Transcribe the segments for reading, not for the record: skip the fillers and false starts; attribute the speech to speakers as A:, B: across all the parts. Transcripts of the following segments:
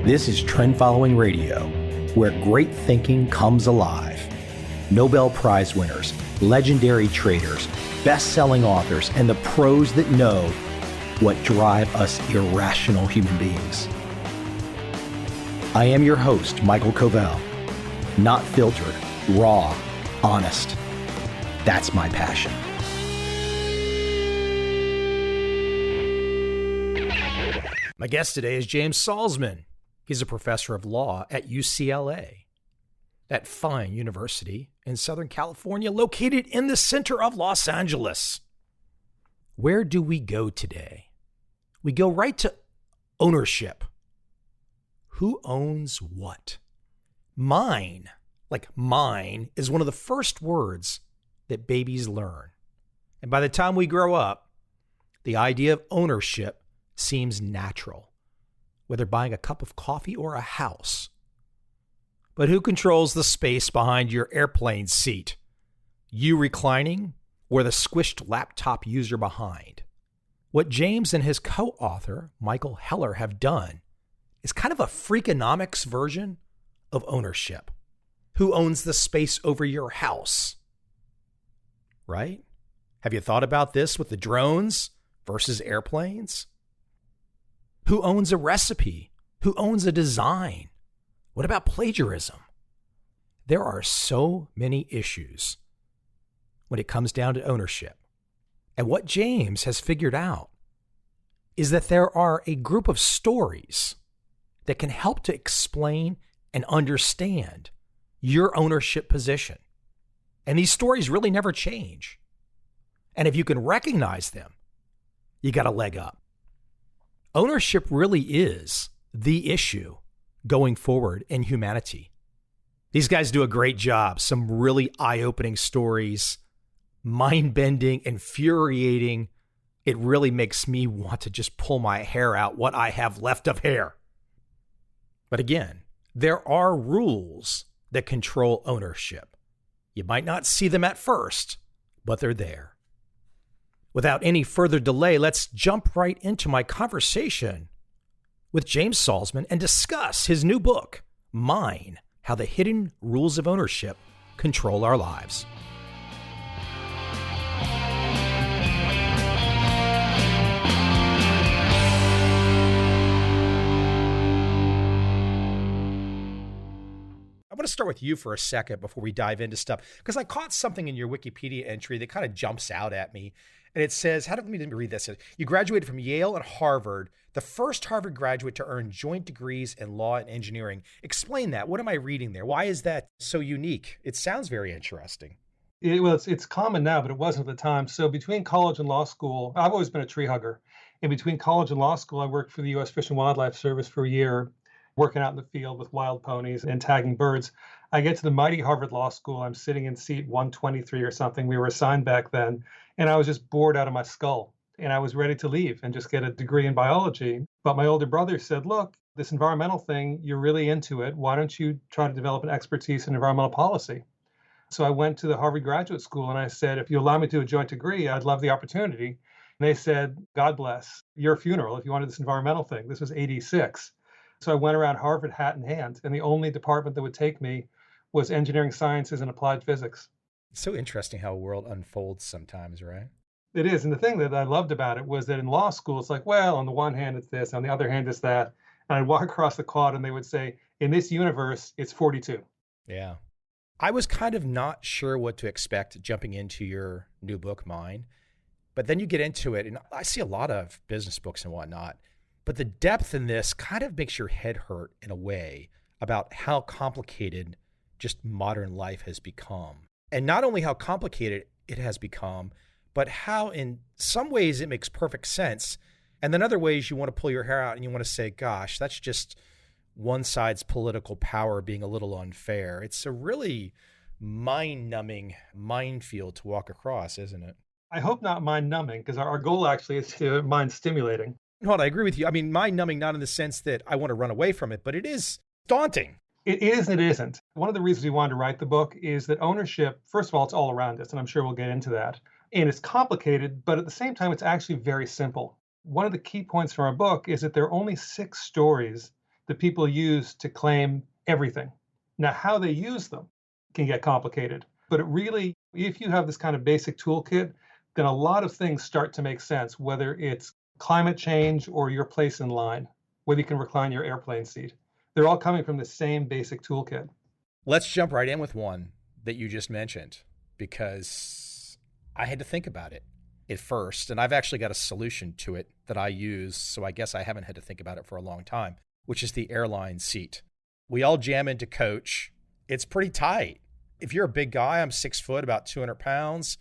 A: This is Trend Following Radio, where great thinking comes alive. Nobel Prize winners, legendary traders, best-selling authors, and the pros that know what drive us irrational human beings. I am your host, MICHAEL COVEL. Not filtered, raw, honest. That's my passion. My guest today is James Salzman. He's a professor of law at UCLA, that fine university in Southern California, located in the center of Los Angeles. Where do we go today? We go right to ownership. Who owns what? Mine, like mine, is one of the first words that babies learn. And by the time we grow up, the idea of ownership seems natural, whether buying a cup of coffee or a house. But who controls the space behind your airplane seat? You reclining or the squished laptop user behind? What James and his co-author, Michael Heller, have done is kind of a Freakonomics version of ownership. Who owns the space over your house? Right? Have you thought about this with the drones versus airplanes? Who owns a recipe? Who owns a design? What about plagiarism? There are so many issues when it comes down to ownership. And what James has figured out is that there are a group of stories that can help to explain and understand your ownership position. And these stories really never change. And if you can recognize them, you got a leg up. Ownership really is the issue going forward in humanity. These guys do a great job. Some really eye-opening stories, mind-bending, infuriating. It really makes me want to just pull my hair out, what I have left of hair. But again, there are rules that control ownership. You might not see them at first, but they're there. Without any further delay, let's jump right into my conversation with James Salzman and discuss his new book, Mine: How the Hidden Rules of Ownership Control Our Lives. I want to start with you for a second before we dive into stuff, because I caught something in your Wikipedia entry that kind of jumps out at me. And it says, let me read this. You graduated from Yale and Harvard, the first Harvard graduate to earn joint degrees in law and engineering. Explain that. What am I reading there? Why is that so unique? It sounds very interesting.
B: It's common now, but it wasn't at the time. So between college and law school, I've always been a tree hugger. And between college and law school, I worked for the U.S. Fish and Wildlife Service for a year, working out in the field with wild ponies and tagging birds. I get to the mighty Harvard Law School. I'm sitting in seat 123 or something. We were assigned back then. And I was just bored out of my skull. And I was ready to leave and just get a degree in biology. But my older brother said, look, this environmental thing, you're really into it. Why don't you try to develop an expertise in environmental policy? So I went to the Harvard Graduate School and I said, if you allow me to do a joint degree, I'd love the opportunity. And they said, God bless your funeral if you wanted this environmental thing. This was 86. So I went around Harvard hat in hand, and the only department that would take me was engineering sciences and applied physics.
A: It's so interesting how a world unfolds sometimes, right?
B: It is. And the thing that I loved about it was that in law school, it's like, well, on the one hand, it's this, on the other hand, it's that. And I'd walk across the quad and they would say, in this universe, it's 42.
A: Yeah. I was kind of not sure what to expect jumping into your new book, Mine. But then you get into it, and I see a lot of business books and whatnot. But the depth in this kind of makes your head hurt in a way about how complicated just modern life has become. And not only how complicated it has become, but how in some ways it makes perfect sense. And then other ways you want to pull your hair out and you want to say, gosh, that's just one side's political power being a little unfair. It's a really mind-numbing minefield to walk across, isn't it?
B: I hope not mind-numbing, because our goal actually is to mind-stimulating.
A: No, I agree with you. I mean, mind-numbing, not in the sense that I want to run away from it, but it is daunting.
B: It is and it isn't. One of the reasons we wanted to write the book is that ownership, first of all, it's all around us, and I'm sure we'll get into that. And it's complicated, but at the same time, it's actually very simple. One of the key points from our book is that there are only 6 stories that people use to claim everything. Now, how they use them can get complicated, but it really, if you have this kind of basic toolkit, then a lot of things start to make sense, whether it's climate change or your place in line, whether you can recline your airplane seat. They're all coming from the same basic toolkit.
A: Let's jump right in with one that you just mentioned, because I had to think about it at first, and I've actually got a solution to it that I use, so I guess I haven't had to think about it for a long time, which is the Airlines Seat. We all jam into coach. It's pretty tight. If you're a big guy, I'm 6 foot, about 200 pounds.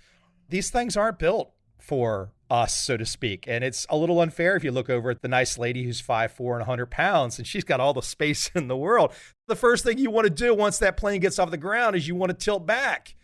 A: These things aren't built for us, so to speak. And it's a little unfair if you look over at the nice lady who's 5'4" and 100 pounds, and she's got all the space in the world. The first thing you want to do once that plane gets off the ground is you want to tilt back.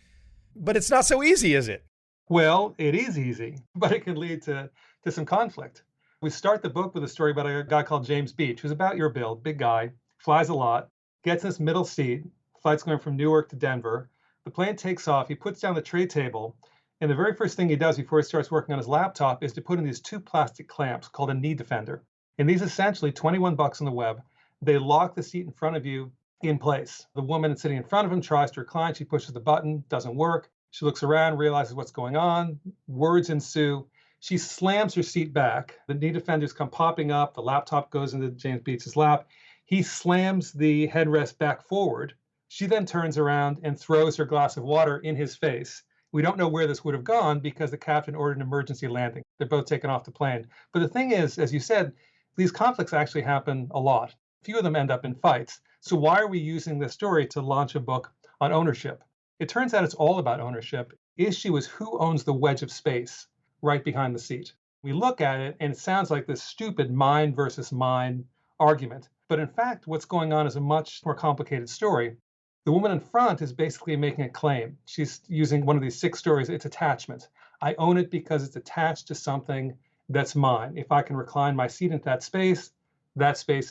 A: But it's not so easy, is it?
B: Well, it is easy, but it can lead to some conflict. We start the book with a story about a guy called James Beach, who's about your build, big guy, flies a lot, gets in this middle seat, flight's going from Newark to Denver. The plane takes off, he puts down the tray table, and the very first thing he does before he starts working on his laptop is to put in these 2 plastic clamps called a knee defender. And these essentially, $21 on the web, they lock the seat in front of you in place. The woman sitting in front of him tries to recline, she pushes the button, doesn't work. She looks around, realizes what's going on, words ensue. She slams her seat back. The knee defenders come popping up, the laptop goes into James Beach's lap. He slams the headrest back forward. She then turns around and throws her glass of water in his face. We don't know where this would have gone because the captain ordered an emergency landing. They're both taken off the plane. But the thing is, as you said, these conflicts actually happen a lot. Few of them end up in fights. So why are we using this story to launch a book on ownership? It turns out it's all about ownership. The issue is who owns the wedge of space right behind the seat. We look at it and it sounds like this stupid mine versus mine argument. But in fact, what's going on is a much more complicated story. The woman in front is basically making a claim. She's using one of these 6 stories. It's attachment. I own it because it's attached to something that's mine. If I can recline my seat into that space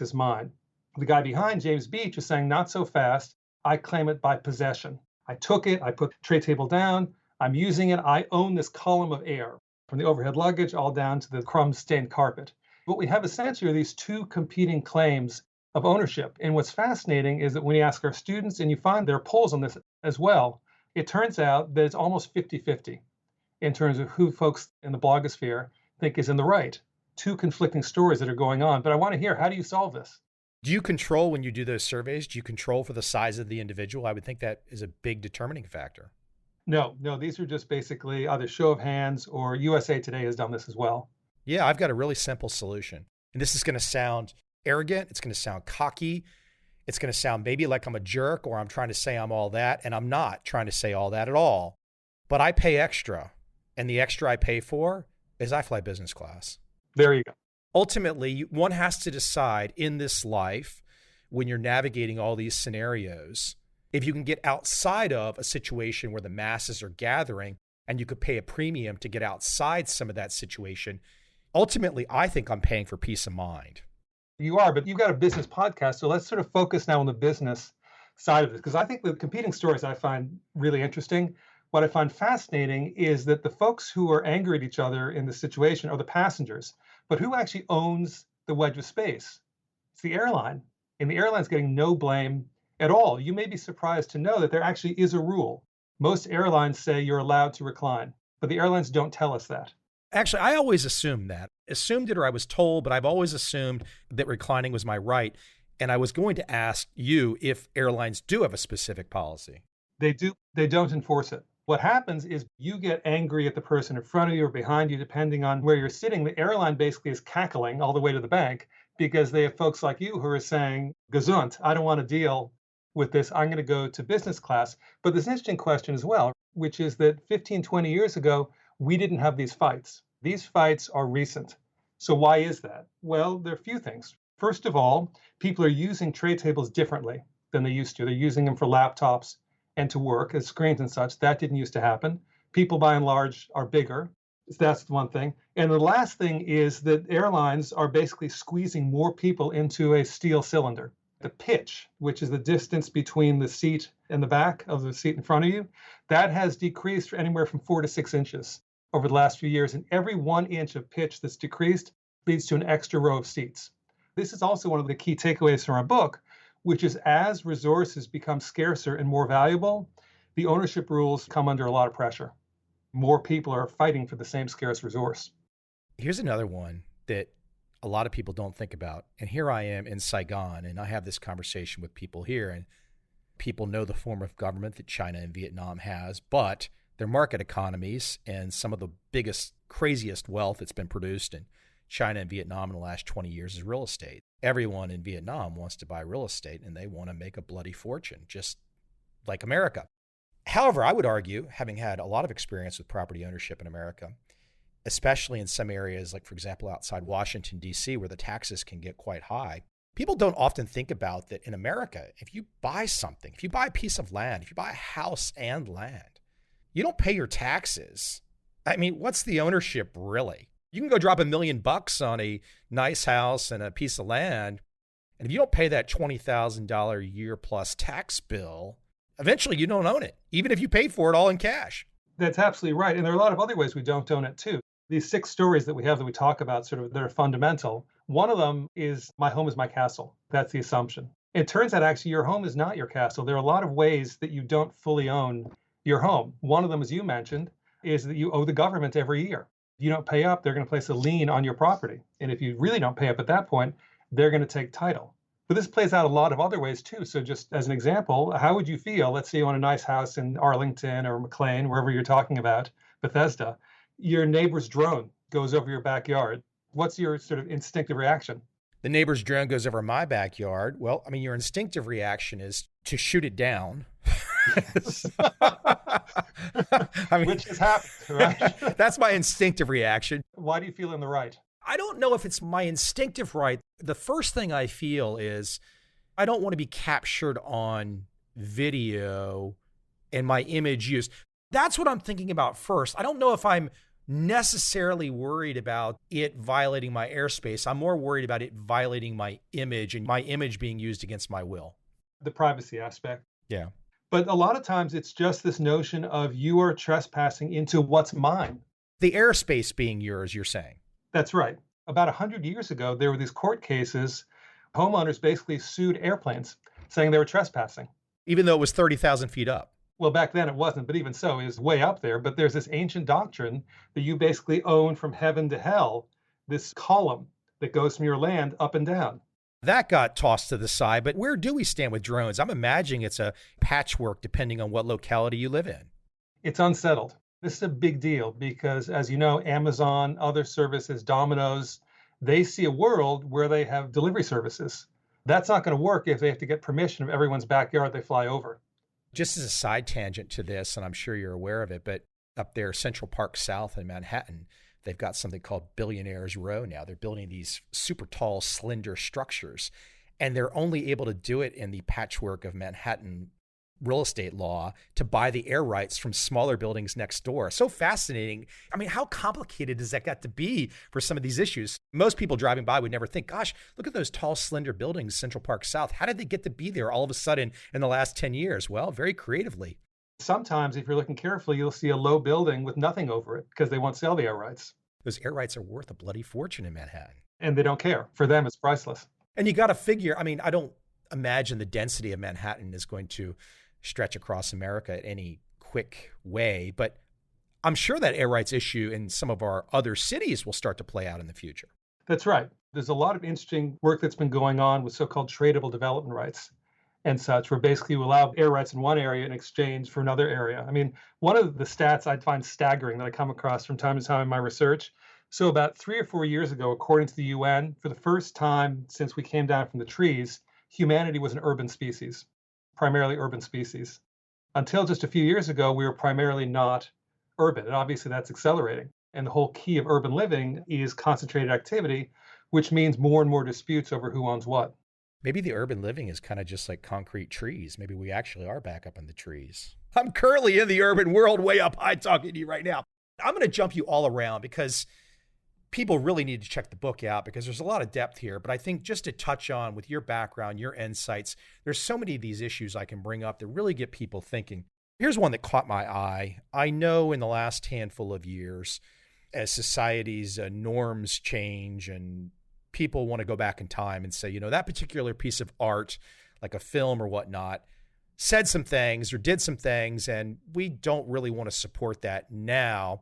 B: is mine. The guy behind, James Beach, is saying, not so fast. I claim it by possession. I took it. I put the tray table down. I'm using it. I own this column of air from the overhead luggage all down to the crumb-stained carpet. What we have essentially are these 2 competing claims of ownership. And what's fascinating is that when you ask our students, and you find there are polls on this as well, it turns out that it's almost 50-50 in terms of who folks in the blogosphere think is in the right. 2 conflicting stories that are going on. But I want to hear, how do you solve this?
A: Do you control when you do those surveys? Do you control for the size of the individual? I would think that is a big determining factor.
B: No, these are just basically either show of hands or USA Today has done this as well.
A: Yeah, I've got a really simple solution. And this is going to sound arrogant. It's going to sound cocky. It's going to sound maybe like I'm a jerk or I'm trying to say I'm all that. And I'm not trying to say all that at all. But I pay extra. And the extra I pay for is I fly business class.
B: There you go.
A: Ultimately, one has to decide in this life, when you're navigating all these scenarios, if you can get outside of a situation where the masses are gathering and you could pay a premium to get outside some of that situation. Ultimately, I think I'm paying for peace of mind.
B: You are, but you've got a business podcast. So let's sort of focus now on the business side of this, because I think the competing stories I find really interesting. What I find fascinating is that the folks who are angry at each other in this situation are the passengers. But who actually owns the wedge of space? It's the airline. And the airline's getting no blame at all. You may be surprised to know that there actually is a rule. Most airlines say you're allowed to recline, but the airlines don't tell us that.
A: Actually, I always assumed that. Assumed it or I was told, but I've always assumed that reclining was my right. And I was going to ask you if airlines do have a specific policy.
B: They do. They don't enforce it. What happens is you get angry at the person in front of you or behind you, depending on where you're sitting. The airline basically is cackling all the way to the bank because they have folks like you who are saying, gesund, I don't want to deal with this. I'm going to go to business class. But there's an interesting question as well, which is that 15, 20 years ago, we didn't have these fights. These fights are recent. So why is that? Well, there are a few things. First of all, people are using tray tables differently than they used to. They're using them for laptops and to work as screens and such. That didn't used to happen. People by and large are bigger. That's one thing. And the last thing is that airlines are basically squeezing more people into a steel cylinder. The pitch, which is the distance between the seat and the back of the seat in front of you, that has decreased anywhere from 4 to 6 inches over the last few years. And every 1 inch of pitch that's decreased leads to an extra row of seats. This is also one of the key takeaways from our book, which is as resources become scarcer and more valuable, the ownership rules come under a lot of pressure. More people are fighting for the same scarce resource.
A: Here's another one that a lot of people don't think about. And here I am in Saigon, and I have this conversation with people here, and people know the form of government that China and Vietnam has, but their market economies and some of the biggest, craziest wealth that's been produced in China and Vietnam in the last 20 years is real estate. Everyone in Vietnam wants to buy real estate, and they want to make a bloody fortune, just like America. However, I would argue, having had a lot of experience with property ownership in America, especially in some areas like, for example, outside Washington, D.C., where the taxes can get quite high, people don't often think about that in America. If you buy something, if you buy a piece of land, if you buy a house and land, you don't pay your taxes. I mean, what's the ownership really? You can go drop $1 million on a nice house and a piece of land, and if you don't pay that $20,000 a year plus tax bill, eventually you don't own it, even if you paid for it all in cash.
B: That's absolutely right. And there are a lot of other ways we don't own it too. These 6 stories that we have that we talk about sort of that are fundamental. One of them is my home is my castle. That's the assumption. It turns out actually your home is not your castle. There are a lot of ways that you don't fully own your home. One of them, as you mentioned, is that you owe the government every year. If you don't pay up, they're going to place a lien on your property. And if you really don't pay up at that point, they're going to take title. But this plays out a lot of other ways too. So just as an example, how would you feel? Let's say you own a nice house in Arlington or McLean, wherever you're talking about, Bethesda. Your neighbor's drone goes over your backyard. What's your sort of instinctive reaction?
A: The neighbor's drone goes over my backyard. Well, I mean, your instinctive reaction is to shoot it down. I mean,
B: which has happened, right?
A: That's my instinctive reaction.
B: Why do you feel in the right?
A: I don't know if it's my instinctive right. The first thing I feel is I don't want to be captured on video and my image used. That's what I'm thinking about first. I don't know if I'm necessarily worried about it violating my airspace. I'm more worried about it violating my image and my image being used against my will.
B: The privacy aspect.
A: Yeah.
B: But a lot of times it's just this notion of you are trespassing into what's mine.
A: The airspace being yours, you're saying.
B: That's right. About 100 years ago, there were these court cases. Homeowners basically sued airplanes saying they were trespassing.
A: Even though it was 30,000 feet up.
B: Well, back then it wasn't, but even so, it was way up there. But there's this ancient doctrine that you basically own from heaven to hell, this column that goes from your land up and down.
A: That got tossed to the side, but where do we stand with drones? I'm imagining it's a patchwork depending on what locality you live in.
B: It's unsettled. This is a big deal because, as you know, Amazon, other services, Domino's, they see a world where they have delivery services. That's not going to work if they have to get permission of everyone's backyard they fly over.
A: Just as a side tangent to this, and I'm sure you're aware of it, but up there, Central Park South in Manhattan, they've got something called Billionaires Row now. They're building these super tall, slender structures, and they're only able to do it in the patchwork of Manhattan real estate law to buy the air rights from smaller buildings next door. So fascinating. I mean, how complicated does that got to be for some of these issues? Most people driving by would never think, gosh, look at those tall, slender buildings, Central Park South. How did they get to be there all of a sudden in the last 10 years? Well, very creatively.
B: Sometimes, if you're looking carefully, you'll see a low building with nothing over it because they won't sell the air rights.
A: Those air rights are worth a bloody fortune in Manhattan.
B: And they don't care. For them, it's priceless.
A: And you got to figure, I mean, I don't imagine the density of Manhattan is going to stretch across America in any quick way, but I'm sure that air rights issue in some of our other cities will start to play out in the future.
B: That's right. There's a lot of interesting work that's been going on with so-called tradable development rights and such, where basically you allow air rights in one area in exchange for another area. I mean, one of the stats I'd find staggering that I come across from time to time in my research. So about 3 or 4 years ago, according to the UN, for the first time since we came down from the trees, humanity was an urban species. Primarily urban species. Until just a few years ago, we were primarily not urban. And obviously that's accelerating. And the whole key of urban living is concentrated activity, which means more and more disputes over who owns what.
A: Maybe the urban living is kind of just like concrete trees. Maybe we actually are back up in the trees. I'm currently in the urban world way up high talking to you right now. I'm going to jump you all around because people really need to check the book out because there's a lot of depth here. But I think just to touch on with your background, your insights, there's so many of these issues I can bring up that really get people thinking. Here's one that caught my eye. I know in the last handful of years, as society's norms change and people want to go back in time and say, that particular piece of art, like a film or whatnot, said some things or did some things, and we don't really want to support that now.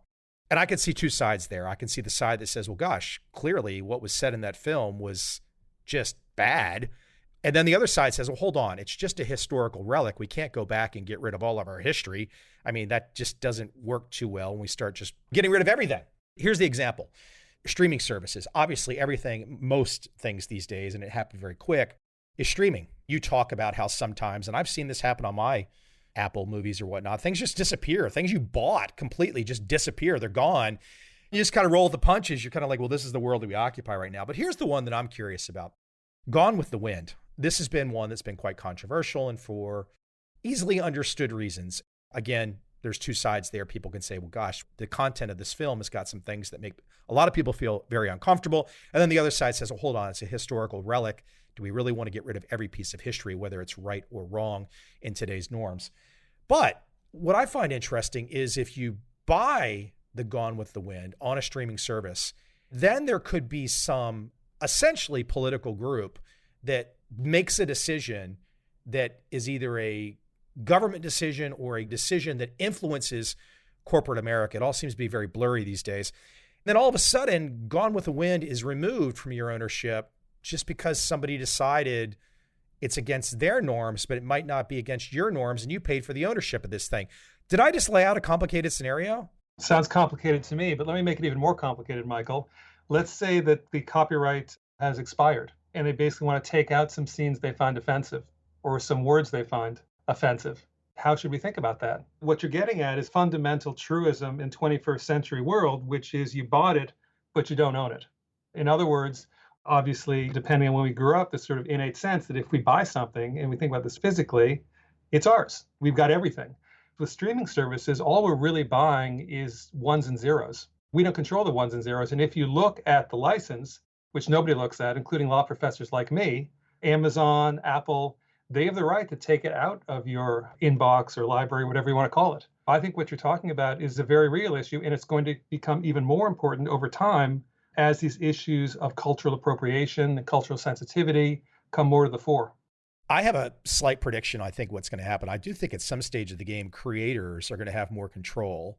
A: And I can see two sides there. I can see the side that says, well, gosh, clearly what was said in that film was just bad. And then the other side says, well, hold on, it's just a historical relic. We can't go back and get rid of all of our history. I mean, that just doesn't work too well when we start just getting rid of everything. Here's the example. Streaming services. Obviously, most things these days, and it happened very quick, is streaming. You talk about how sometimes, and I've seen this happen on my Apple movies or whatnot, things just disappear. Things you bought completely just disappear. They're gone. You just kind of roll with the punches. You're kind of like, well, this is the world that we occupy right now. But here's the one that I'm curious about. Gone with the Wind. This has been one that's been quite controversial and for easily understood reasons. Again, there's two sides there. People can say, well, gosh, the content of this film has got some things that make a lot of people feel very uncomfortable. And then the other side says, well, hold on, it's a historical relic. Do we really want to get rid of every piece of history, whether it's right or wrong in today's norms? But what I find interesting is if you buy the Gone with the Wind on a streaming service, then there could be some essentially political group that makes a decision that is either a government decision or a decision that influences corporate America. It all seems to be very blurry these days. And then all of a sudden, Gone with the Wind is removed from your ownership just because somebody decided it's against their norms, but it might not be against your norms, and you paid for the ownership of this thing. Did I just lay out a complicated scenario?
B: Sounds complicated to me, but let me make it even more complicated, Michael. Let's say that the copyright has expired, and they basically want to take out some scenes they find offensive or some words they find offensive. How should we think about that? What you're getting at is fundamental truism in 21st century world, which is you bought it, but you don't own it. In other words, obviously, depending on when we grew up, this sort of innate sense that if we buy something and we think about this physically, it's ours. We've got everything. With streaming services, all we're really buying is ones and zeros. We don't control the ones and zeros. And if you look at the license, which nobody looks at, including law professors like me, Amazon, Apple, they have the right to take it out of your inbox or library, whatever you want to call it. I think what you're talking about is a very real issue, and it's going to become even more important over time as these issues of cultural appropriation and cultural sensitivity come more to the fore.
A: I have a slight prediction, I think, what's going to happen. I do think at some stage of the game, creators are going to have more control.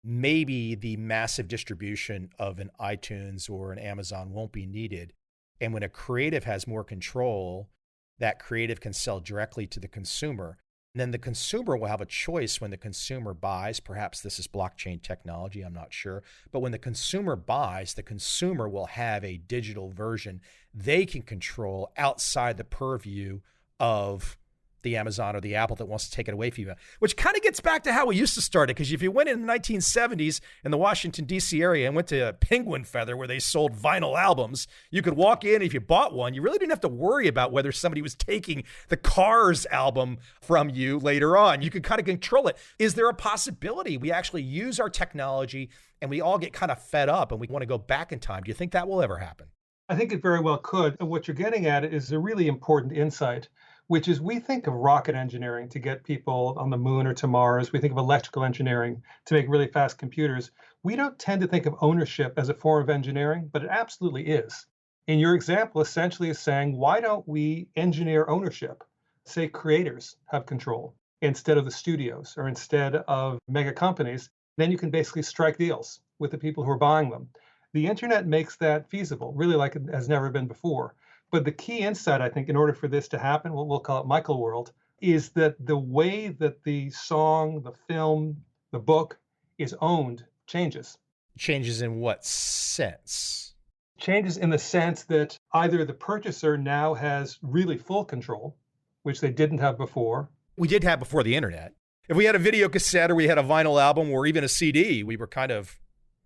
A: Maybe the massive distribution of an iTunes or an Amazon won't be needed. And when a creative has more control, that creative can sell directly to the consumer. And then the consumer will have a choice when the consumer buys. Perhaps this is blockchain technology, I'm not sure. But when the consumer buys, the consumer will have a digital version they can control outside the purview of the Amazon or the Apple that wants to take it away from you, which kind of gets back to how we used to start it. Because if you went in the 1970s in the Washington, D.C. area and went to Penguin Feather where they sold vinyl albums, you could walk in. If you bought one, you really didn't have to worry about whether somebody was taking the Cars album from you later on. You could kind of control it. Is there a possibility we actually use our technology and we all get kind of fed up and we want to go back in time? Do you think that will ever happen?
B: I think it very well could. And what you're getting at is a really important insight, which is we think of rocket engineering to get people on the moon or to Mars. We think of electrical engineering to make really fast computers. We don't tend to think of ownership as a form of engineering, but it absolutely is. And your example essentially is saying, why don't we engineer ownership? Say creators have control instead of the studios or instead of mega companies. Then you can basically strike deals with the people who are buying them. The internet makes that feasible, really like it has never been before. But the key insight, I think, in order for this to happen, what we'll call it Michael World, is that the way that the song, the film, the book is owned changes.
A: Changes in what sense?
B: Changes in the sense that either the purchaser now has really full control, which they didn't have before.
A: We did have before the internet. If we had a video cassette or we had a vinyl album or even a CD, we were kind of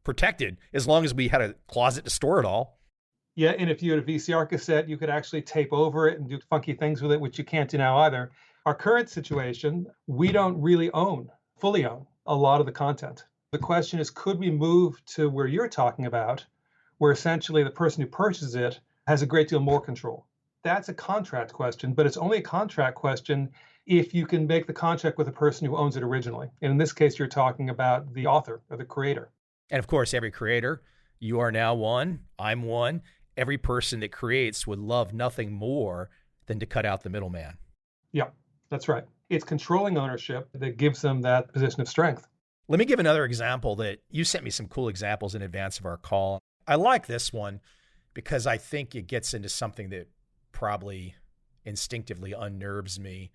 A: protected as long as we had a closet to store it all.
B: Yeah, and if you had a VCR cassette, you could actually tape over it and do funky things with it, which you can't do now either. Our current situation, we don't really fully own a lot of the content. The question is, could we move to where you're talking about, where essentially the person who purchases it has a great deal more control? That's a contract question, but it's only a contract question if you can make the contract with the person who owns it originally. And in this case, you're talking about the author or the creator.
A: And of course, every creator, you are now one, I'm one. every person that creates would love nothing more than to cut out the middleman.
B: Yeah, that's right. It's controlling ownership that gives them that position of strength.
A: Let me give another example that you sent me some cool examples in advance of our call. I like this one because I think it gets into something that probably instinctively unnerves me.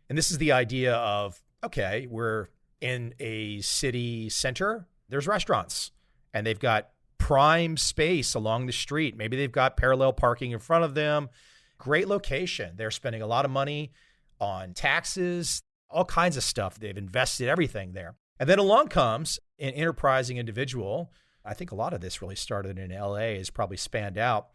A: And this is the idea of, okay, we're in a city center, there's restaurants, and they've got prime space along the street. Maybe they've got parallel parking in front of them. Great location. They're spending a lot of money on taxes, all kinds of stuff. They've invested everything there. And then along comes an enterprising individual. I think a lot of this really started in LA, is probably spanned out.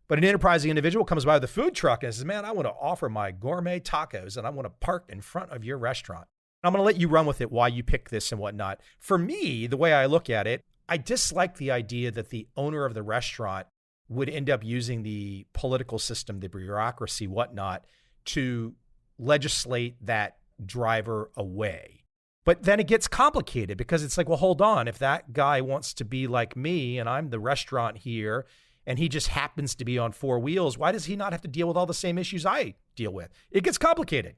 A: But an enterprising individual comes by with a food truck and says, man, I want to offer my gourmet tacos and I want to park in front of your restaurant. I'm going to let you run with it, why you pick this and whatnot. For me, the way I look at it, I dislike the idea that the owner of the restaurant would end up using the political system, the bureaucracy, whatnot, to legislate that driver away. But then it gets complicated because it's like, well, hold on. If that guy wants to be like me and I'm the restaurant here and he just happens to be on four wheels, why does he not have to deal with all the same issues I deal with? It gets complicated.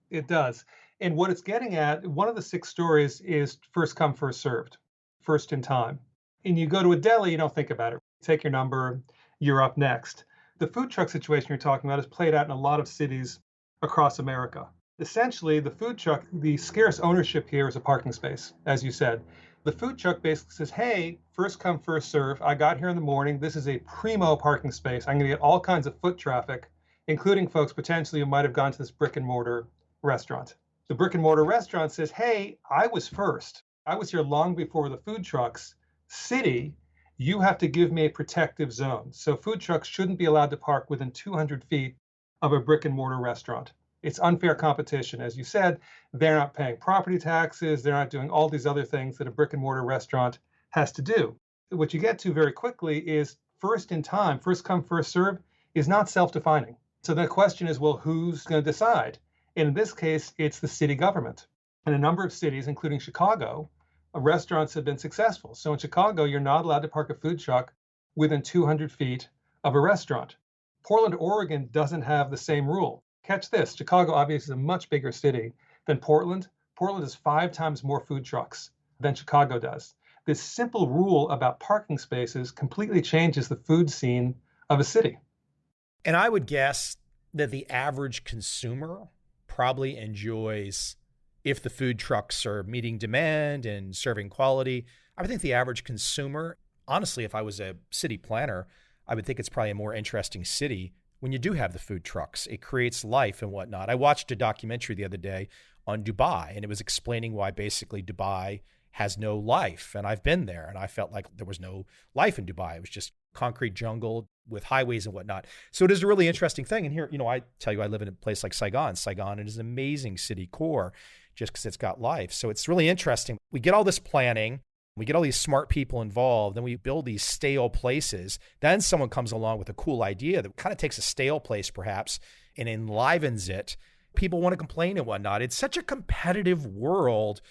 B: It does. And what it's getting at, one of the 6 stories is first come, first served, first in time. And you go to a deli, you don't think about it. Take your number, you're up next. The food truck situation you're talking about is played out in a lot of cities across America. Essentially, the food truck, the scarce ownership here is a parking space, as you said. The food truck basically says, hey, first come, first serve. I got here in the morning. This is a primo parking space. I'm going to get all kinds of foot traffic, including folks potentially who might have gone to this brick and mortar restaurant. The brick and mortar restaurant says, hey, I was first. I was here long before the food trucks. City, you have to give me a protective zone. So food trucks shouldn't be allowed to park within 200 feet of a brick and mortar restaurant. It's unfair competition. As you said, they're not paying property taxes. They're not doing all these other things that a brick and mortar restaurant has to do. What you get to very quickly is first in time, first come, first serve is not self-defining. So the question is, well, who's going to decide? And in this case, it's the city government. In a number of cities, including Chicago, restaurants have been successful. So in Chicago, you're not allowed to park a food truck within 200 feet of a restaurant. Portland, Oregon doesn't have the same rule. Catch this, Chicago obviously is a much bigger city than Portland. Portland has 5 times more food trucks than Chicago does. This simple rule about parking spaces completely changes the food scene of a city.
A: And I would guess that the average consumer probably enjoys, if the food trucks are meeting demand and serving quality, I would think the average consumer, honestly, if I was a city planner, I would think it's probably a more interesting city when you do have the food trucks. It creates life and whatnot. I watched a documentary the other day on Dubai, and it was explaining why basically Dubai has no life. And I've been there, and I felt like there was no life in Dubai. It was just concrete jungle with highways and whatnot. So it is a really interesting thing. And here, I tell you, I live in a place like Saigon. Saigon is an amazing city core just because it's got life. So it's really interesting. We get all this planning. We get all these smart people involved, then we build these stale places. Then someone comes along with a cool idea that kind of takes a stale place perhaps and enlivens it. People want to complain and whatnot. It's such a competitive world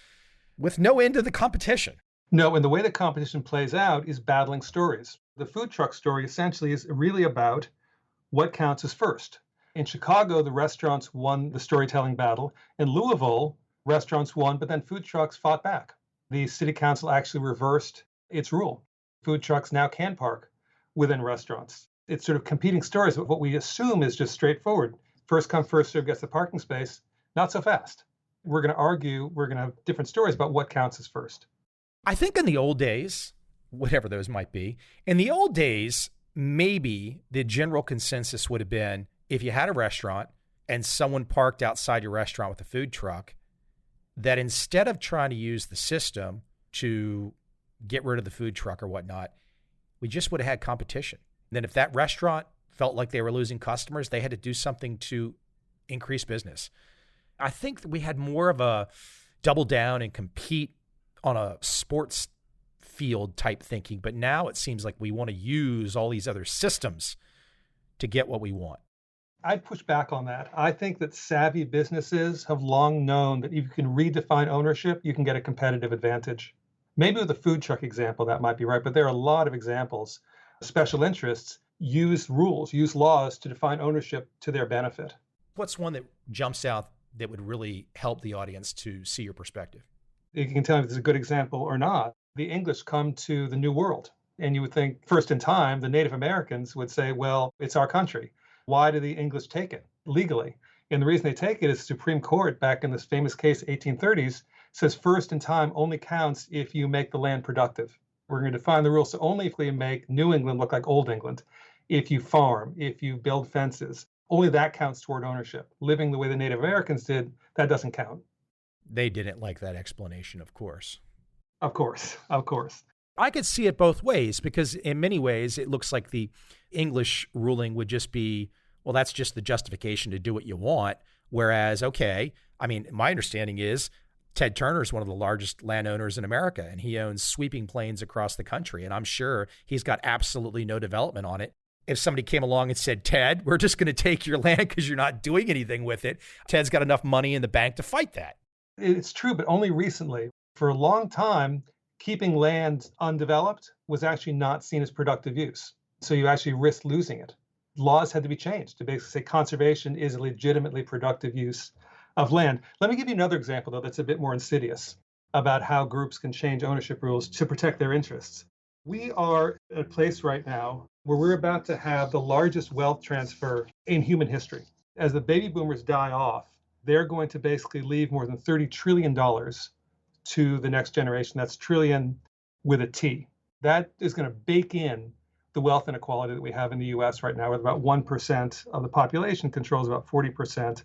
A: with no end to the competition.
B: No, and the way the competition plays out is battling stories. The food truck story essentially is really about what counts as first. In Chicago, the restaurants won the storytelling battle. In Louisville, restaurants won, but then food trucks fought back. The city council actually reversed its rule. Food trucks now can park within restaurants. It's sort of competing stories, but what we assume is just straightforward. First come, first serve gets the parking space. Not so fast. We're going to argue, we're going to have different stories about what counts as first.
A: I think in the old days, whatever those might be, in the old days, maybe the general consensus would have been if you had a restaurant and someone parked outside your restaurant with a food truck, that instead of trying to use the system to get rid of the food truck or whatnot, we just would have had competition. And then if that restaurant felt like they were losing customers, they had to do something to increase business. I think that we had more of a double down and compete on a sports field type thinking. But now it seems like we want to use all these other systems to get what we want.
B: I'd push back on that. I think that savvy businesses have long known that if you can redefine ownership, you can get a competitive advantage. Maybe with the food truck example, that might be right, but there are a lot of examples. Special interests use rules, use laws to define ownership to their benefit.
A: What's one that jumps out that would really help the audience to see your perspective?
B: You can tell me if this is a good example or not. The English come to the New World, and you would think first in time, the Native Americans would say, well, it's our country. Why do the English take it legally? And the reason they take it is the Supreme Court, back in this famous case, 1830s, says first in time only counts if you make the land productive. We're going to define the rules. So only if we make New England look like Old England, if you farm, if you build fences, only that counts toward ownership. Living the way the Native Americans did, that doesn't count.
A: They didn't like that explanation, of course.
B: Of course, of course.
A: I could see it both ways because in many ways it looks like the English ruling would just be, well, that's just the justification to do what you want. Whereas, okay, I mean, my understanding is Ted Turner is one of the largest landowners in America, and he owns sweeping plains across the country. And I'm sure he's got absolutely no development on it. If somebody came along and said, Ted, we're just going to take your land because you're not doing anything with it, Ted's got enough money in the bank to fight that.
B: It's true, but only recently. For a long time, keeping land undeveloped was actually not seen as productive use. So you actually risked losing it. Laws had to be changed to basically say conservation is a legitimately productive use of land. Let me give you another example, though, that's a bit more insidious about how groups can change ownership rules to protect their interests. We are at a place right now where we're about to have the largest wealth transfer in human history. As the baby boomers die off, they're going to basically leave more than $30 trillion to the next generation. That's trillion with a T. That is going to bake in the wealth inequality that we have in the US right now, with about 1% of the population controls about 40%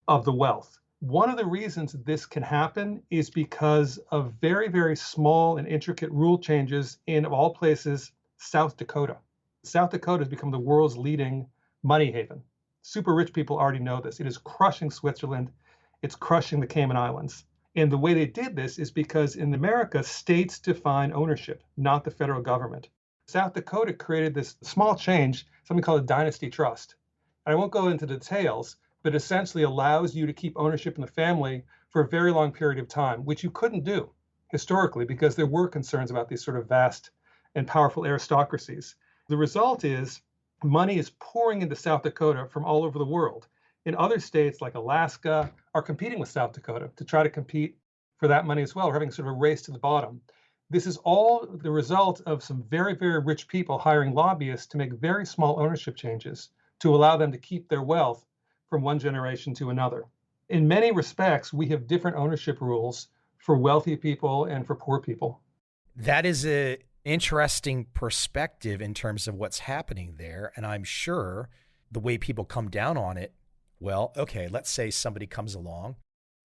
B: of the wealth. One of the reasons this can happen is because of very, very small and intricate rule changes in, of all places, South Dakota. South Dakota has become the world's leading money haven. Super rich people already know this. It is crushing Switzerland. It's crushing the Cayman Islands. And the way they did this is because in America, states define ownership, not the federal government. South Dakota created this small change, something called a dynasty trust. And I won't go into details, but essentially allows you to keep ownership in the family for a very long period of time, which you couldn't do historically because there were concerns about these sort of vast and powerful aristocracies. The result is money is pouring into South Dakota from all over the world. And other states like Alaska are competing with South Dakota to try to compete for that money as well. We're having sort of a race to the bottom. This is all the result of some very, very rich people hiring lobbyists to make very small ownership changes to allow them to keep their wealth from one generation to another. In many respects, we have different ownership rules for wealthy people and for poor people.
A: That is an interesting perspective in terms of what's happening there. And I'm sure the way people come down on it, well, okay, let's say somebody comes along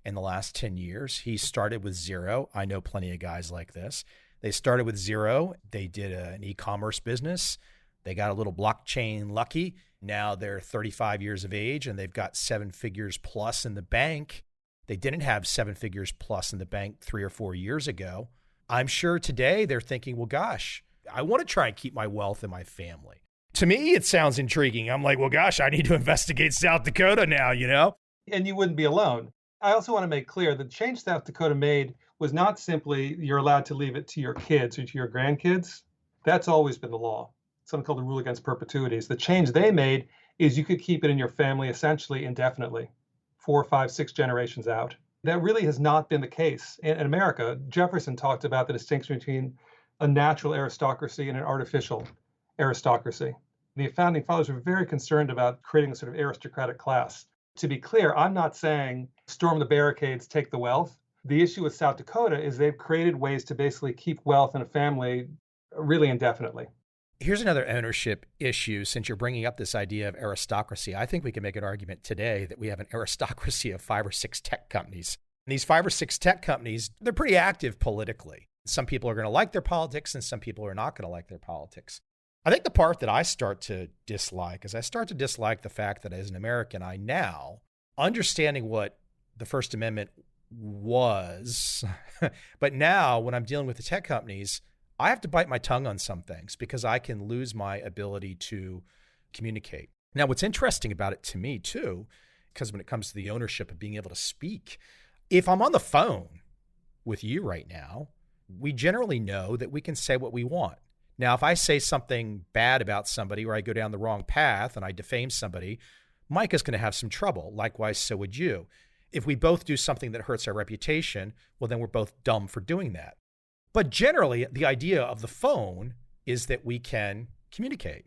A: in the last 10 years. He started with zero. I know plenty of guys like this. They started with zero. They did an e-commerce business. They got a little blockchain lucky. Now they're 35 years of age and they've got 7 figures plus in the bank. They didn't have 7 figures plus in the bank 3 or 4 years ago. I'm sure today they're thinking, well, gosh, I want to try and keep my wealth in my family. To me, it sounds intriguing. I'm like, well, gosh, I need to investigate South Dakota now, you know?
B: And you wouldn't be alone. I also want to make clear the change South Dakota made was not simply you're allowed to leave it to your kids or to your grandkids. That's always been the law. Something called the rule against perpetuities. The change they made is you could keep it in your family essentially indefinitely, 4, 5, 6 generations out. That really has not been the case in America. Jefferson talked about the distinction between a natural aristocracy and an artificial aristocracy. The founding fathers were very concerned about creating a sort of aristocratic class. To be clear, I'm not saying storm the barricades, take the wealth. The issue with South Dakota is they've created ways to basically keep wealth in a family really indefinitely.
A: Here's another ownership issue. Since you're bringing up this idea of aristocracy, I think we can make an argument today that we have an aristocracy of 5 or 6 tech companies. And these 5 or 6 tech companies, they're pretty active politically. Some people are going to like their politics and some people are not going to like their politics. I think the part that I start to dislike is I start to dislike the fact that as an American, I now, understanding what the First Amendment was, but now when I'm dealing with the tech companies, I have to bite my tongue on some things because I can lose my ability to communicate. Now, what's interesting about it to me too, because when it comes to the ownership of being able to speak, if I'm on the phone with you right now, we generally know that we can say what we want. Now, if I say something bad about somebody or I go down the wrong path and I defame somebody, Micah's going to have some trouble. Likewise, so would you. If we both do something that hurts our reputation, well, then we're both dumb for doing that. But generally, the idea of the phone is that we can communicate.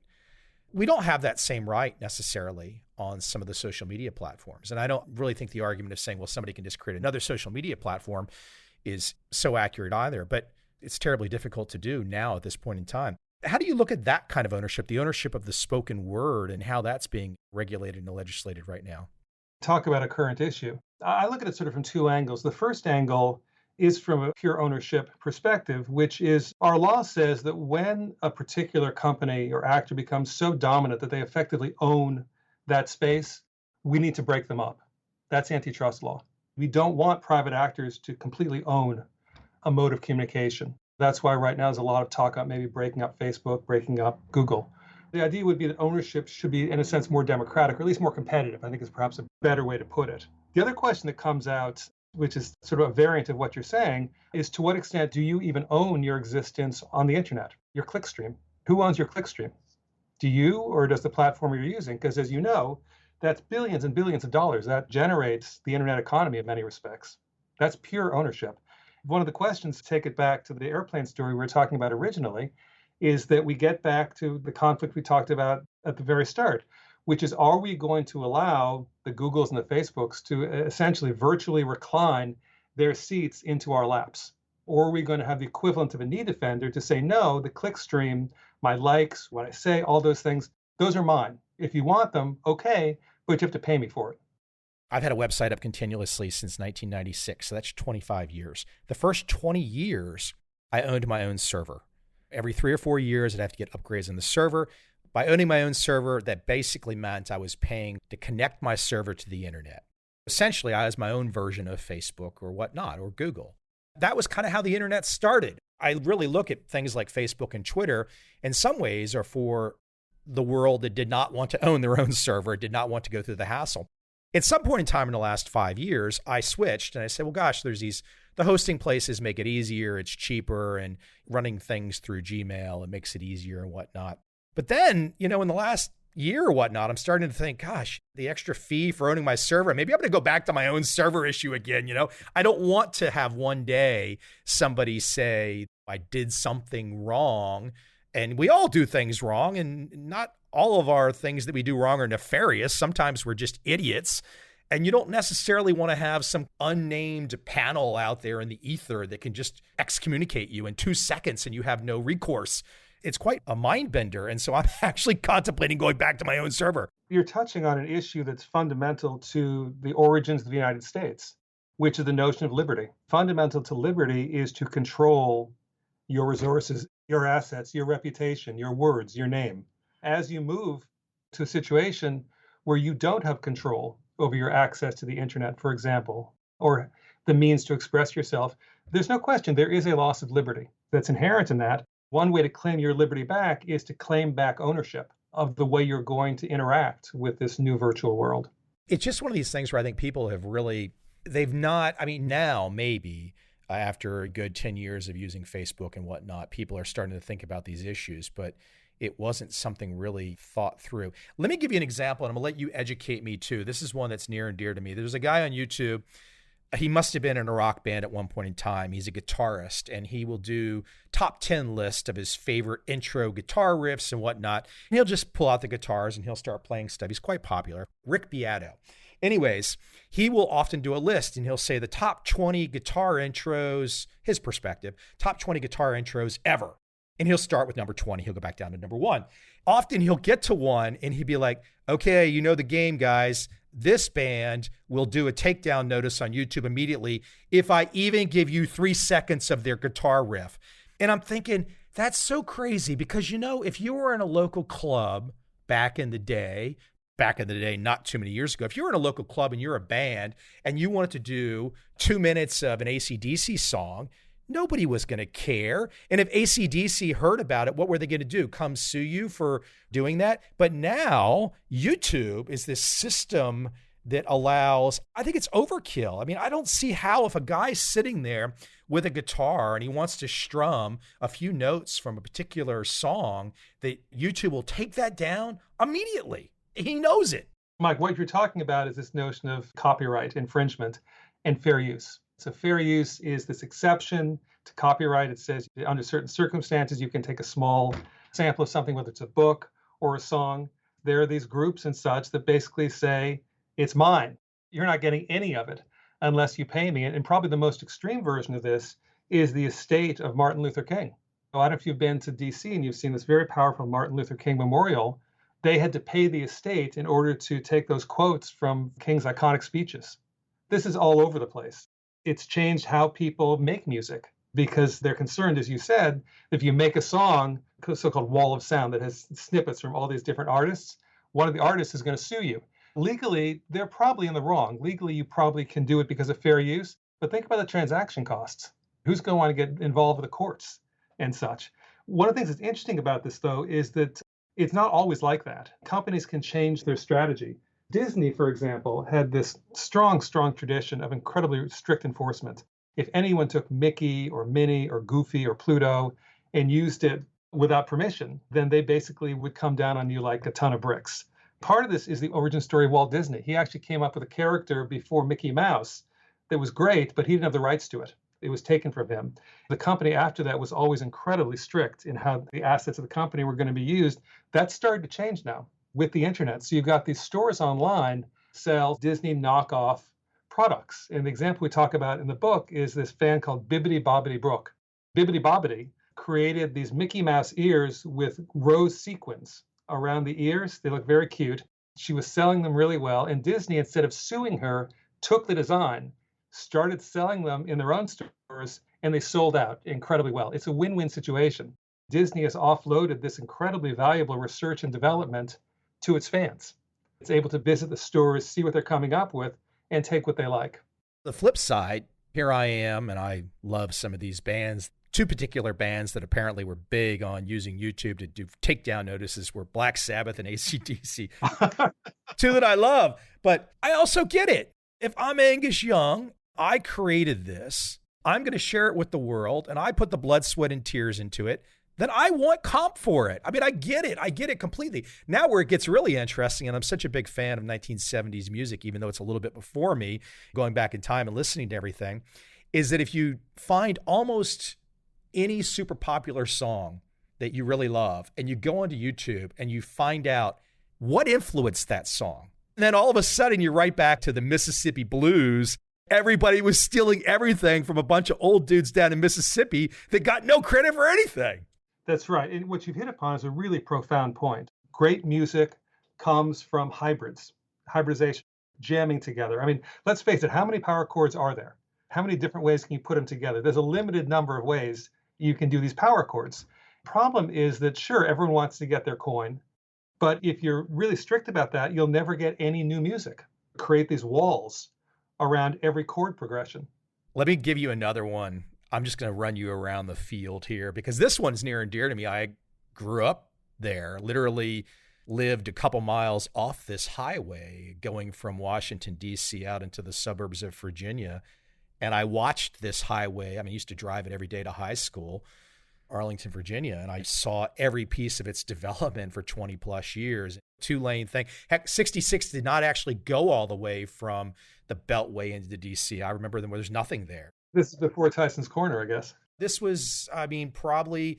A: We don't have that same right necessarily on some of the social media platforms. And I don't really think the argument of saying, well, somebody can just create another social media platform is so accurate either. But it's terribly difficult to do now at this point in time. How do you look at that kind of ownership, the ownership of the spoken word, and how that's being regulated and legislated right now?
B: Talk about a current issue. I look at it sort of from two angles. The first angle is from a pure ownership perspective, which is our law says that when a particular company or actor becomes so dominant that they effectively own that space, we need to break them up. That's antitrust law. We don't want private actors to completely own a mode of communication. That's why right now there's a lot of talk about maybe breaking up Facebook, breaking up Google. The idea would be that ownership should be, in a sense, more democratic, or at least more competitive, I think is perhaps a better way to put it. The other question that comes out, which is sort of a variant of what you're saying, is to what extent do you even own your existence on the internet, your clickstream? Who owns your clickstream? Do you, or does the platform you're using? Because as you know, that's billions and billions of dollars. That generates the internet economy in many respects. That's pure ownership. One of the questions, to take it back to the airplane story we were talking about originally, is that we get back to the conflict we talked about at the very start, which is, are we going to allow the Googles and the Facebooks to essentially virtually recline their seats into our laps? Or are we going to have the equivalent of a knee defender to say, no, the clickstream, my likes, what I say, all those things, those are mine. If you want them, okay, but you have to pay me for it.
A: I've had a website up continuously since 1996, so that's 25 years. The first 20 years, I owned my own server. Every 3 or 4 years, I'd have to get upgrades on the server. By owning my own server, that basically meant I was paying to connect my server to the internet. Essentially, I was my own version of Facebook or whatnot, or Google. That was kind of how the internet started. I really look at things like Facebook and Twitter, in some ways, are for the world that did not want to own their own server, did not want to go through the hassle. At some point in time in the last 5 years, I switched and I said, well, gosh, the hosting places make it easier, it's cheaper, and running things through Gmail, it makes it easier and whatnot. But then, in the last year or whatnot, I'm starting to think, gosh, the extra fee for owning my server, maybe I'm going to go back to my own server issue again. I don't want to have one day somebody say I did something wrong, and we all do things wrong, and not all of our things that we do wrong are nefarious. Sometimes we're just idiots. And you don't necessarily want to have some unnamed panel out there in the ether that can just excommunicate you in 2 seconds and you have no recourse. It's quite a mind bender. And so I'm actually contemplating going back to my own server.
B: You're touching on an issue that's fundamental to the origins of the United States, which is the notion of liberty. Fundamental to liberty is to control your resources, your assets, your reputation, your words, your name. As you move to a situation where you don't have control over your access to the internet, for example, or the means to express yourself, there's no question there is a loss of liberty that's inherent in that. One way to claim your liberty back is to claim back ownership of the way you're going to interact with this new virtual world.
A: It's just one of these things where I think people have really, now maybe after a good 10 years of using Facebook and whatnot, people are starting to think about these issues, but it wasn't something really thought through. Let me give you an example, and I'm going to let you educate me too. This is one that's near and dear to me. There's a guy on YouTube. He must have been in a rock band at one point in time. He's a guitarist, and he will do top 10 list of his favorite intro guitar riffs and whatnot. And he'll just pull out the guitars and he'll start playing stuff. He's quite popular. Rick Beato. Anyways, he will often do a list and he'll say the top 20 guitar intros, his perspective, top 20 guitar intros ever. And he'll start with number 20. He'll go back down to number 1. Often he'll get to 1 and he'd be like, okay, you know the game, guys. This band will do a takedown notice on YouTube immediately if I even give you 3 seconds of their guitar riff. And I'm thinking, that's so crazy because, if you were in a local club back in the day, not too many years ago, if you were in a local club and you're a band and you wanted to do 2 minutes of an AC/DC song, nobody was going to care. And if AC/DC heard about it, what were they going to do? Come sue you for doing that? But now YouTube is this system that allows, I think it's overkill. I mean, I don't see how, if a guy's sitting there with a guitar and he wants to strum a few notes from a particular song, that YouTube will take that down immediately. He knows it.
B: Mike, what you're talking about is this notion of copyright infringement and fair use. So fair use is this exception to copyright. It says under certain circumstances, you can take a small sample of something, whether it's a book or a song. There are these groups and such that basically say, it's mine. You're not getting any of it unless you pay me. And probably the most extreme version of this is the estate of Martin Luther King. I don't know if you've been to DC and you've seen this very powerful Martin Luther King memorial. They had to pay the estate in order to take those quotes from King's iconic speeches. This is all over the place. It's changed how people make music because they're concerned, as you said, if you make a song, a so-called wall of sound that has snippets from all these different artists, one of the artists is going to sue you. Legally, they're probably in the wrong. Legally, you probably can do it because of fair use, but think about the transaction costs. Who's going to want to get involved with the courts and such? One of the things that's interesting about this, though, is that it's not always like that. Companies can change their strategy. Disney, for example, had this strong tradition of incredibly strict enforcement. If anyone took Mickey or Minnie or Goofy or Pluto and used it without permission, then they basically would come down on you like a ton of bricks. Part of this is the origin story of Walt Disney. He actually came up with a character before Mickey Mouse that was great, but he didn't have the rights to it. It was taken from him. The company after that was always incredibly strict in how the assets of the company were going to be used. That started to change now with the internet. So you've got these stores online sell Disney knockoff products. And the example we talk about in the book is this fan called Bibbidi Bobbidi Brooke. Bibbidi Bobbidi created these Mickey Mouse ears with rose sequins around the ears. They look very cute. She was selling them really well. And Disney, instead of suing her, took the design, started selling them in their own stores, and they sold out incredibly well. It's a win-win situation. Disney has offloaded this incredibly valuable research and development to its fans. It's able to visit the stores, see what they're coming up with, and take what they like.
A: The flip side, here I am, and I love some of these bands. Two particular bands that apparently were big on using YouTube to do takedown notices were Black Sabbath and AC/DC. Two that I love, but I also get it. If I'm Angus Young, I created this, I'm going to share it with the world, and I put the blood, sweat, and tears into it, then I want comp for it. I mean, I get it completely. Now where it gets really interesting, and I'm such a big fan of 1970s music, even though it's a little bit before me, going back in time and listening to everything, is that if you find almost any super popular song that you really love, and you go onto YouTube and you find out what influenced that song, and then all of a sudden you're right back to the Mississippi Blues. Everybody was stealing everything from a bunch of old dudes down in Mississippi that got no credit for anything.
B: That's right. And what you've hit upon is a really profound point. Great music comes from hybridization, jamming together. I mean, let's face it, how many power chords are there? How many different ways can you put them together? There's a limited number of ways you can do these power chords. Problem is that, sure, everyone wants to get their coin, but if you're really strict about that, you'll never get any new music. Create these walls around every chord progression.
A: Let me give you another one. I'm just going to run you around the field here because this one's near and dear to me. I grew up there, literally lived a couple miles off this highway going from Washington, D.C. out into the suburbs of Virginia. And I watched this highway. I mean, I used to drive it every day to high school, Arlington, Virginia, and I saw every piece of its development for 20 plus years. Two-lane thing. Heck, 66 did not actually go all the way from the Beltway into the DC. I remember them where there's nothing there.
B: This is before Tyson's Corner, I guess.
A: This was, I mean, probably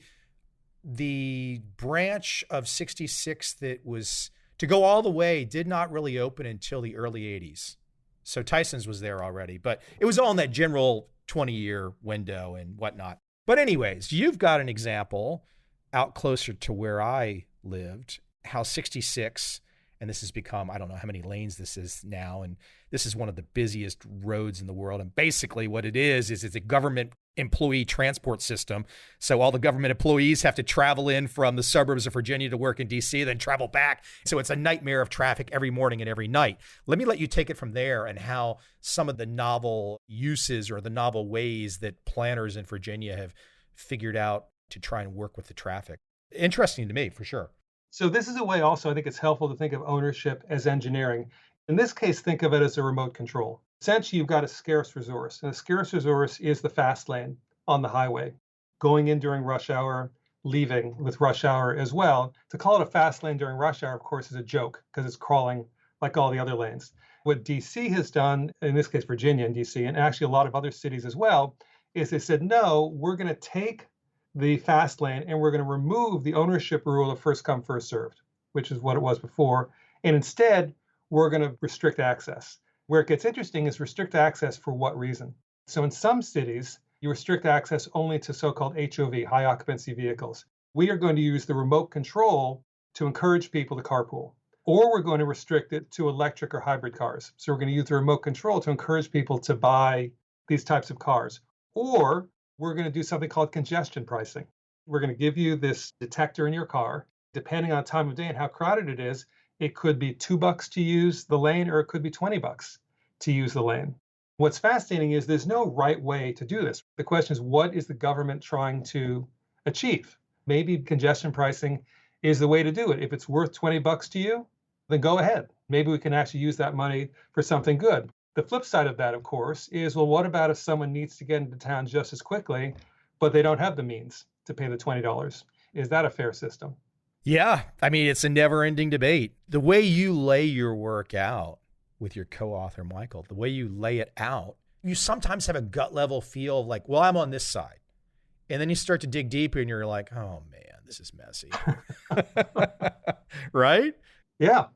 A: the branch of 66 that was to go all the way did not really open until the early 80s. So Tyson's was there already, but it was all in that general 20-year window and whatnot. But anyways, you've got an example out closer to where I lived, how 66, and this has become, I don't know how many lanes this is now, and this is one of the busiest roads in the world. And basically what it is it's a government employee transport system. So all the government employees have to travel in from the suburbs of Virginia to work in DC, then travel back. So it's a nightmare of traffic every morning and every night. Let me let you take it from there and how some of the novel uses or the novel ways that planners in Virginia have figured out to try and work with the traffic. Interesting to me, for sure.
B: So this is a way also, I think it's helpful to think of ownership as engineering. In this case, think of it as a remote control. Essentially, you've got a scarce resource, and a scarce resource is the fast lane on the highway, going in during rush hour, leaving with rush hour as well. To call it a fast lane during rush hour, of course, is a joke because it's crawling like all the other lanes. What DC has done, in this case, Virginia and DC, and actually a lot of other cities as well, is they said, no, we're going to take the fast lane and we're going to remove the ownership rule of first come, first served, which is what it was before. And instead, we're going to restrict access. Where it gets interesting is restrict access for what reason? So in some cities, you restrict access only to so-called HOV, high occupancy vehicles. We are going to use the remote control to encourage people to carpool. Or we're going to restrict it to electric or hybrid cars. So we're going to use the remote control to encourage people to buy these types of cars. Or we're going to do something called congestion pricing. We're going to give you this detector in your car. Depending on time of day and how crowded it is, it could be $2 to use the lane, or it could be $20 to use the lane. What's fascinating is there's no right way to do this. The question is, what is the government trying to achieve? Maybe congestion pricing is the way to do it. If it's worth $20 to you, then go ahead. Maybe we can actually use that money for something good. The flip side of that, of course, is, well, what about if someone needs to get into town just as quickly, but they don't have the means to pay the $20? Is that a fair system?
A: Yeah. I mean, it's a never-ending debate. The way you lay your work out with your co-author, Michael, the way you lay it out, you sometimes have a gut level feel of like, well, I'm on this side. And then you start to dig deeper and you're like, oh man, this is messy. Right?
B: Yeah.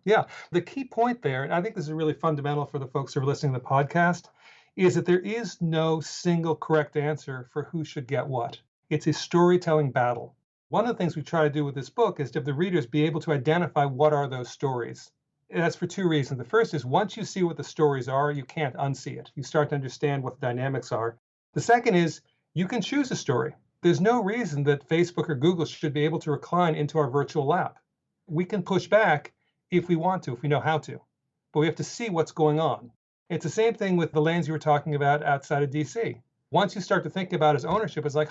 B: The key point there, and I think this is really fundamental for the folks who are listening to the podcast, is that there is no single correct answer for who should get what. It's a storytelling battle. One of the things we try to do with this book is to have the readers be able to identify what are those stories. And that's for two reasons. The first is, once you see what the stories are, you can't unsee it. You start to understand what the dynamics are. The second is, you can choose a story. There's no reason that Facebook or Google should be able to recline into our virtual lap. We can push back if we want to, if we know how to, but we have to see what's going on. It's the same thing with the lanes you were talking about outside of DC. Once you start to think about as ownership, it's like,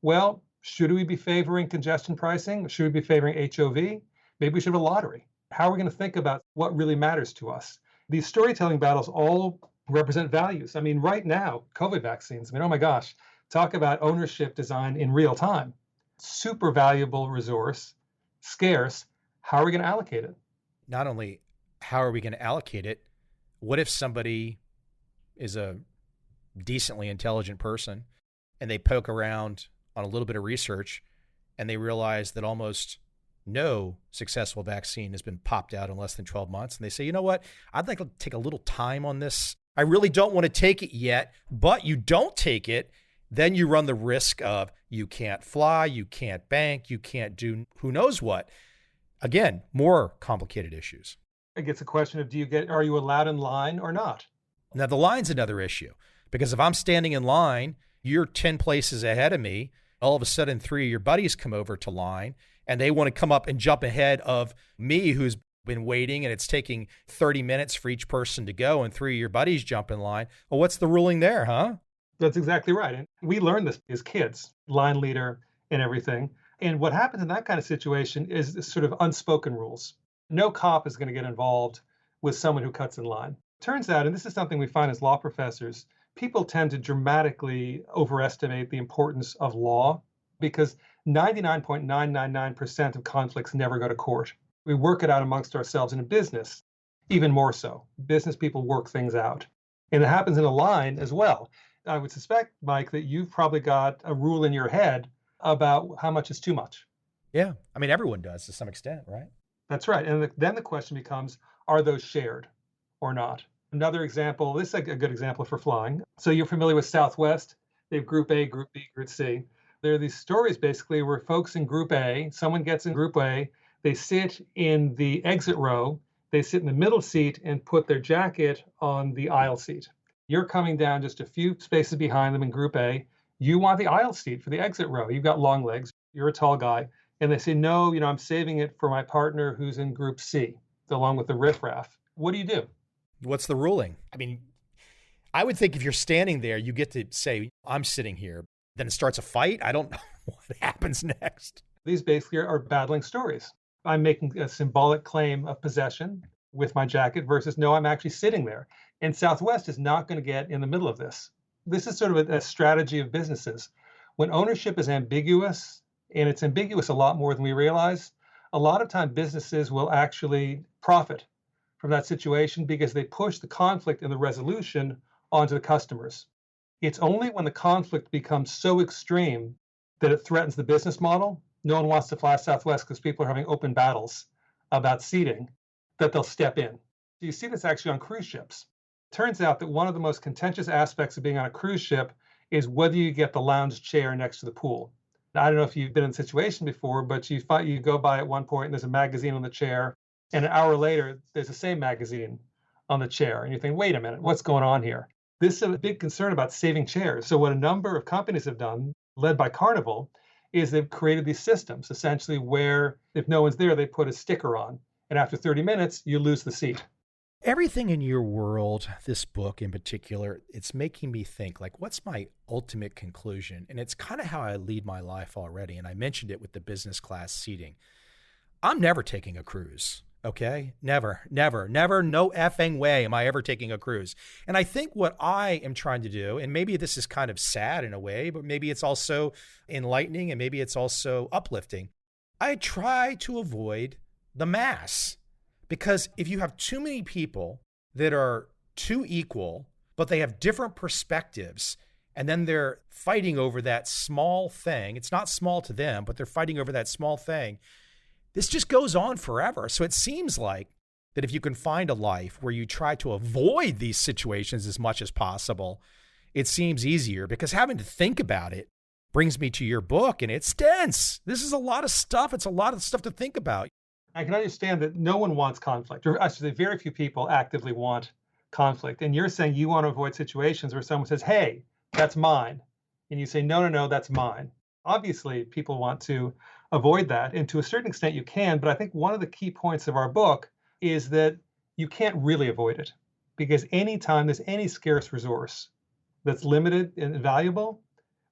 B: well, should we be favoring congestion pricing? Should we be favoring HOV? Maybe we should have a lottery. How are we going to think about what really matters to us? These storytelling battles all represent values. I mean, right now, COVID vaccines, oh my gosh, talk about ownership design in real time. Super valuable resource, scarce. How are we going to allocate it?
A: Not only how are we going to allocate it, what if somebody is a decently intelligent person and they poke around on a little bit of research and they realize that almost no successful vaccine has been popped out in less than 12 months. And they say, you know what, I'd like to take a little time on this. I really don't want to take it yet, but you don't take it, then you run the risk of you can't fly, you can't bank, you can't do who knows what. Again, more complicated issues.
B: It gets a question of, are you allowed in line or not?
A: Now, the line's another issue, because if I'm standing in line, you're 10 places ahead of me, all of a sudden 3 of your buddies come over to line and they want to come up and jump ahead of me who's been waiting and it's taking 30 minutes for each person to go and 3 of your buddies jump in line. Well, what's the ruling there, huh?
B: That's exactly right. And we learned this as kids, line leader and everything. And what happens in that kind of situation is this sort of unspoken rules. No cop is going to get involved with someone who cuts in line. Turns out, and this is something we find as law professors, people tend to dramatically overestimate the importance of law because 99.999% of conflicts never go to court. We work it out amongst ourselves. In a business, even more so. Business people work things out. And it happens in a line as well. I would suspect, Mike, that you've probably got a rule in your head about how much is too much.
A: Yeah. I mean, everyone does to some extent, right?
B: That's right. And then the question becomes, are those shared or not? Another example, this is a good example for flying. So you're familiar with Southwest. They have Group A, Group B, Group C. There are these stories basically where folks in Group A, someone gets in Group A, they sit in the exit row, they sit in the middle seat and put their jacket on the aisle seat. You're coming down just a few spaces behind them in Group A. You want the aisle seat for the exit row. You've got long legs. You're a tall guy. And they say, no, I'm saving it for my partner who's in Group C, along with the riffraff. What do you do?
A: What's the ruling? I mean, I would think if you're standing there, you get to say, I'm sitting here. Then it starts a fight. I don't know what happens next.
B: These basically are battling stories. I'm making a symbolic claim of possession. with my jacket versus no, I'm actually sitting there. And Southwest is not going to get in the middle of this. This is sort of a strategy of businesses. When ownership is ambiguous, and it's ambiguous a lot more than we realize, a lot of time businesses will actually profit from that situation because they push the conflict and the resolution onto the customers. It's only when the conflict becomes so extreme that it threatens the business model. No one wants to fly Southwest because people are having open battles about seating, that they'll step in. You see this actually on cruise ships. Turns out that one of the most contentious aspects of being on a cruise ship is whether you get the lounge chair next to the pool. Now, I don't know if you've been in a situation before, but you go by at one point and there's a magazine on the chair, and an hour later, there's the same magazine on the chair. And you think, wait a minute, what's going on here? This is a big concern about saving chairs. So what a number of companies have done, led by Carnival, is they've created these systems, essentially, where if no one's there, they put a sticker on. And after 30 minutes, you lose the seat.
A: Everything in your world, this book in particular, it's making me think, like, what's my ultimate conclusion? And it's kind of how I lead my life already. And I mentioned it with the business class seating. I'm never taking a cruise. Okay? Never, no effing way am I ever taking a cruise. And I think what I am trying to do, and maybe this is kind of sad in a way, but maybe it's also enlightening and maybe it's also uplifting. I try to avoid the mass, because if you have too many people that are too equal, but they have different perspectives, and then they're fighting over that small thing, it's not small to them, but they're fighting over that small thing, this just goes on forever. So it seems like that if you can find a life where you try to avoid these situations as much as possible, it seems easier, because having to think about it brings me to your book, and it's dense. This is a lot of stuff. It's a lot of stuff to think about.
B: I can understand that no one wants conflict, or actually very few people actively want conflict. And you're saying you want to avoid situations where someone says, hey, that's mine. And you say, no, that's mine. Obviously, people want to avoid that. And to a certain extent, you can. But I think one of the key points of our book is that you can't really avoid it, because anytime there's any scarce resource that's limited and valuable,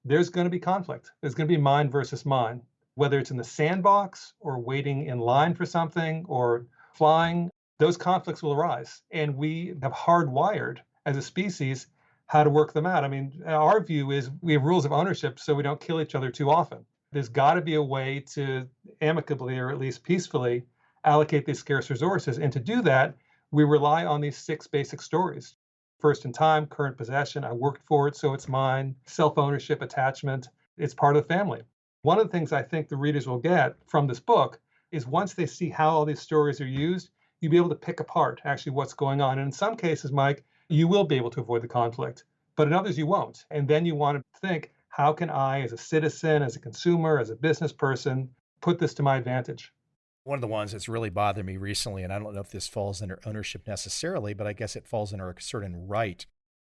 B: there's going to be conflict. There's going to be mine versus mine. Whether it's in the sandbox or waiting in line for something or flying, those conflicts will arise. And we have hardwired as a species how to work them out. I mean, our view is we have rules of ownership so we don't kill each other too often. There's got to be a way to amicably, or at least peacefully, allocate these scarce resources. And to do that, we rely on these 6 basic stories. First in time, current possession, I worked for it, so it's mine, self-ownership, attachment, it's part of the family. One of the things I think the readers will get from this book is once they see how all these stories are used, you'll be able to pick apart actually what's going on. And in some cases, Mike, you will be able to avoid the conflict, but in others you won't. And then you want to think, how can I, as a citizen, as a consumer, as a business person, put this to my advantage?
A: One of the ones that's really bothered me recently, and I don't know if this falls under ownership necessarily, but I guess it falls under a certain right.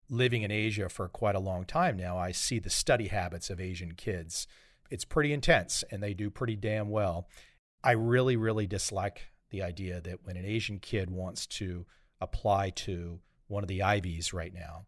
A: Living in Asia for quite a long time now, I see the study habits of Asian kids. It's pretty intense, and they do pretty damn well. I really, really dislike the idea that when an Asian kid wants to apply to one of the Ivies right now,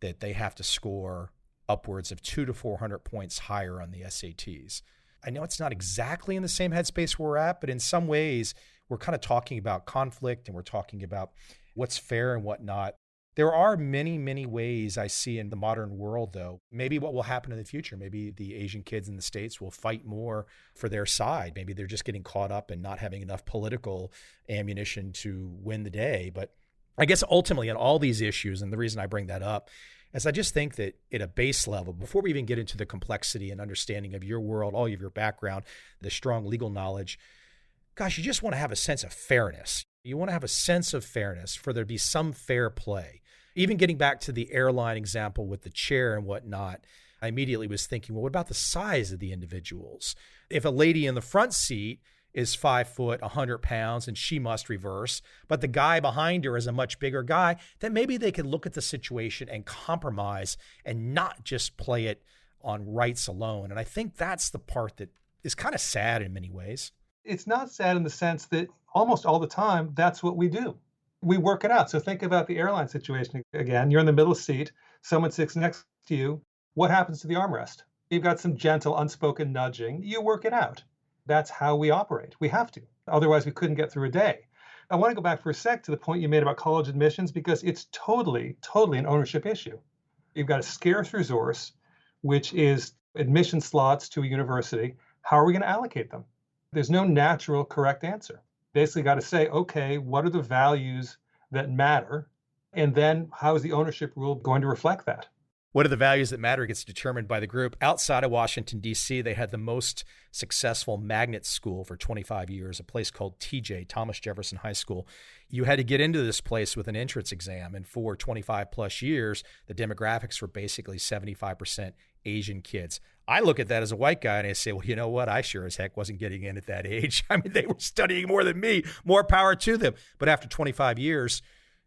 A: that they have to score upwards of 200 to 400 points higher on the SATs. I know it's not exactly in the same headspace we're at, but in some ways, we're kind of talking about conflict, and we're talking about what's fair and what not. There are many, many ways I see in the modern world, though. Maybe what will happen in the future, maybe the Asian kids in the States will fight more for their side. Maybe they're just getting caught up and not having enough political ammunition to win the day. But I guess ultimately on all these issues, and the reason I bring that up is I just think that at a base level, before we even get into the complexity and understanding of your world, all of your background, the strong legal knowledge, gosh, you just want to have a sense of fairness. You want to have a sense of fairness for there to be some fair play. Even getting back to the airline example with the chair and whatnot, I immediately was thinking, well, what about the size of the individuals? If a lady in the front seat is 5 foot, 100 pounds, and she must reverse, but the guy behind her is a much bigger guy, then maybe they could look at the situation and compromise and not just play it on rights alone. And I think that's the part that is kind of sad in many ways.
B: It's not sad in the sense that almost all the time, that's what we do. We work it out. So think about the airline situation again. You're in the middle seat, someone sits next to you. What happens to the armrest? You've got some gentle, unspoken nudging. You work it out. That's how we operate. We have to. Otherwise, we couldn't get through a day. I want to go back for a sec to the point you made about college admissions because it's totally, totally an ownership issue. You've got a scarce resource, which is admission slots to a university. How are we going to allocate them? There's no natural correct answer. Basically, got to say, okay, what are the values that matter? And then how is the ownership rule going to reflect that?
A: What are the values that matter gets determined by the group. Outside of Washington, D.C., they had the most successful magnet school for 25 years, a place called TJ, Thomas Jefferson High School. You had to get into this place with an entrance exam. And for 25 plus years, the demographics were basically 75% Asian kids. I look at that as a white guy and I say, well, you know what? I sure as heck wasn't getting in at that age. I mean, they were studying more than me, more power to them. But after 25 years,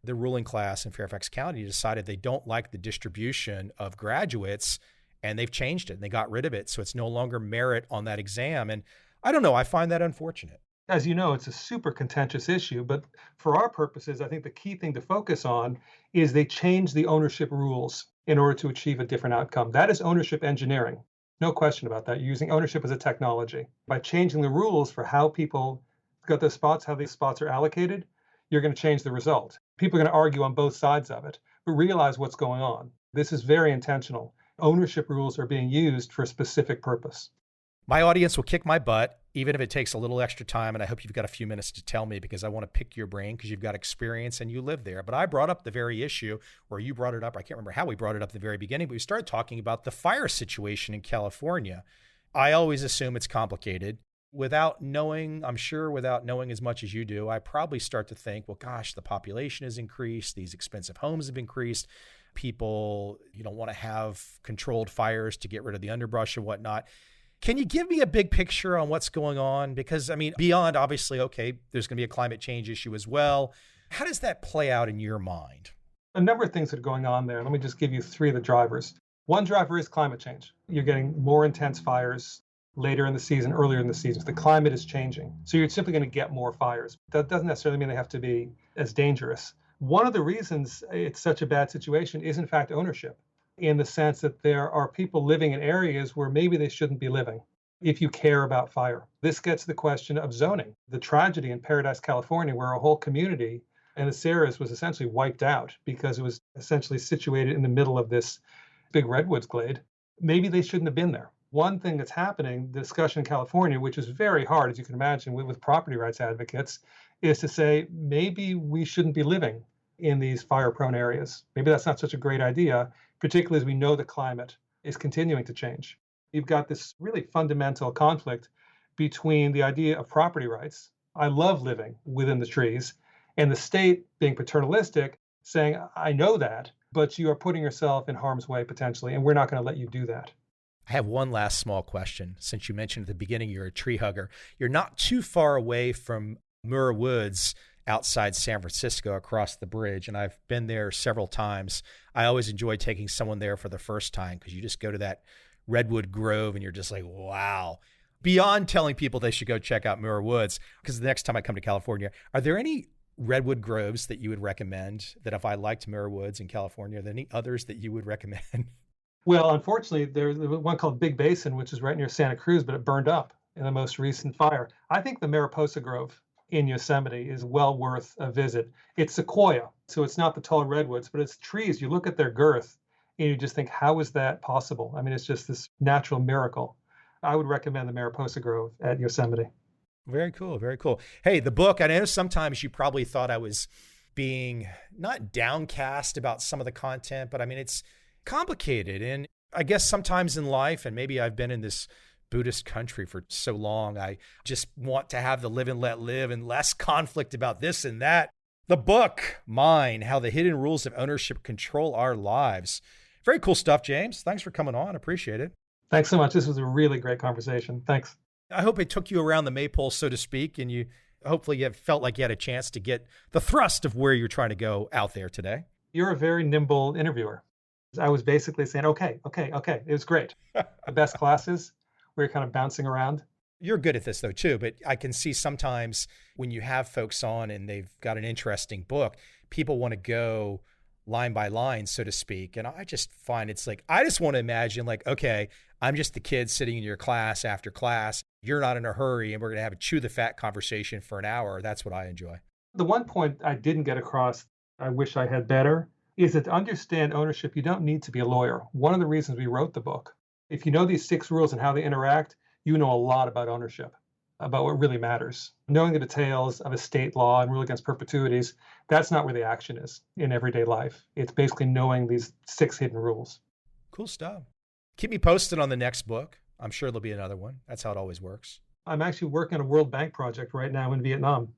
A: the ruling class in Fairfax County decided they don't like the distribution of graduates, and they've changed it and they got rid of it. So it's no longer merit on that exam. And I don't know, I find that unfortunate.
B: As you know, it's a super contentious issue, but for our purposes, I think the key thing to focus on is they changed the ownership rules in order to achieve a different outcome. That is ownership engineering. No question about that. You're using ownership as a technology. By changing the rules for how people got those spots, how these spots are allocated, you're going to change the result. People are going to argue on both sides of it, but realize what's going on. This is very intentional. Ownership rules are being used for a specific purpose.
A: My audience will kick my butt, even if it takes a little extra time. And I hope you've got a few minutes to tell me because I want to pick your brain because you've got experience and you live there. But I brought up the very issue, or you brought it up. I can't remember how we brought it up at the very beginning, but we started talking about the fire situation in California. I always assume it's complicated. Without knowing, I'm sure without knowing as much as you do, I probably start to think, well, gosh, the population has increased. These expensive homes have increased. People, you don't want to have controlled fires to get rid of the underbrush and whatnot. Can you give me a big picture on what's going on? Because, I mean, beyond obviously, okay, there's going to be a climate change issue as well. How does that play out in your mind?
B: A number of things that are going on there. Let me just give you three of the drivers. One driver is climate change. You're getting more intense fires later in the season, earlier in the season. The climate is changing. So you're simply going to get more fires. That doesn't necessarily mean they have to be as dangerous. One of the reasons it's such a bad situation is, in fact, ownership, in the sense that there are people living in areas where maybe they shouldn't be living if you care about fire. This gets to the question of zoning. The tragedy in Paradise, California, where a whole community in the Sierras was essentially wiped out because it was essentially situated in the middle of this big redwoods glade. Maybe they shouldn't have been there. One thing that's happening, the discussion in California, which is very hard, as you can imagine, with property rights advocates, is to say maybe we shouldn't be living in these fire-prone areas. Maybe that's not such a great idea, particularly as we know the climate is continuing to change. You've got this really fundamental conflict between the idea of property rights. I love living within the trees, and the state being paternalistic, saying, I know that, but you are putting yourself in harm's way potentially, and we're not going to let you do that.
A: I have one last small question. Since you mentioned at the beginning you're a tree hugger, you're not too far away from Muir Woods outside San Francisco across the bridge, and I've been there several times. I always enjoy taking someone there for the first time because you just go to that redwood grove and you're just like, wow. Beyond telling people they should go check out Muir Woods, because the next time I come to California, are there any redwood groves that you would recommend that if I liked Muir Woods in California, are there any others that you would recommend?
B: Well, unfortunately, there's one called Big Basin, which is right near Santa Cruz, but it burned up in the most recent fire. I think the Mariposa Grove in Yosemite is well worth a visit. It's sequoia, so it's not the tall redwoods, but it's trees. You look at their girth and you just think, how is that possible? I mean, it's just this natural miracle. I would recommend the Mariposa Grove at Yosemite.
A: Very cool. Very cool. Hey, the book, I know sometimes you probably thought I was being not downcast about some of the content, but I mean, it's complicated. And I guess sometimes in life, and maybe I've been in this Buddhist country for so long, I just want to have the live and let live and less conflict about this and that. The book, mine, How the Hidden Rules of Ownership Control Our Lives. Very cool stuff, James. Thanks for coming on. Appreciate it.
B: Thanks so much. This was a really great conversation. Thanks.
A: I hope it took you around the maypole, so to speak, and you hopefully you felt like you had a chance to get the thrust of where you're trying to go out there today.
B: You're a very nimble interviewer. I was basically saying, okay. It was great. The best classes, we were kind of bouncing around.
A: You're good at this though too, but I can see sometimes when you have folks on and they've got an interesting book, people want to go line by line, so to speak. And I just find it's like, I just want to imagine like, okay, I'm just the kid sitting in your class after class. You're not in a hurry and we're going to have a chew the fat conversation for an hour. That's what I enjoy.
B: The one point I didn't get across, I wish I had better, is that to understand ownership, you don't need to be a lawyer. One of the reasons we wrote the book, if you know these 6 rules and how they interact, you know a lot about ownership, about what really matters. Knowing the details of estate law and rule against perpetuities, that's not where the action is in everyday life. It's basically knowing these 6 hidden rules.
A: Cool stuff. Keep me posted on the next book. I'm sure there'll be another one. That's how it always works.
B: I'm actually working on a World Bank project right now in Vietnam.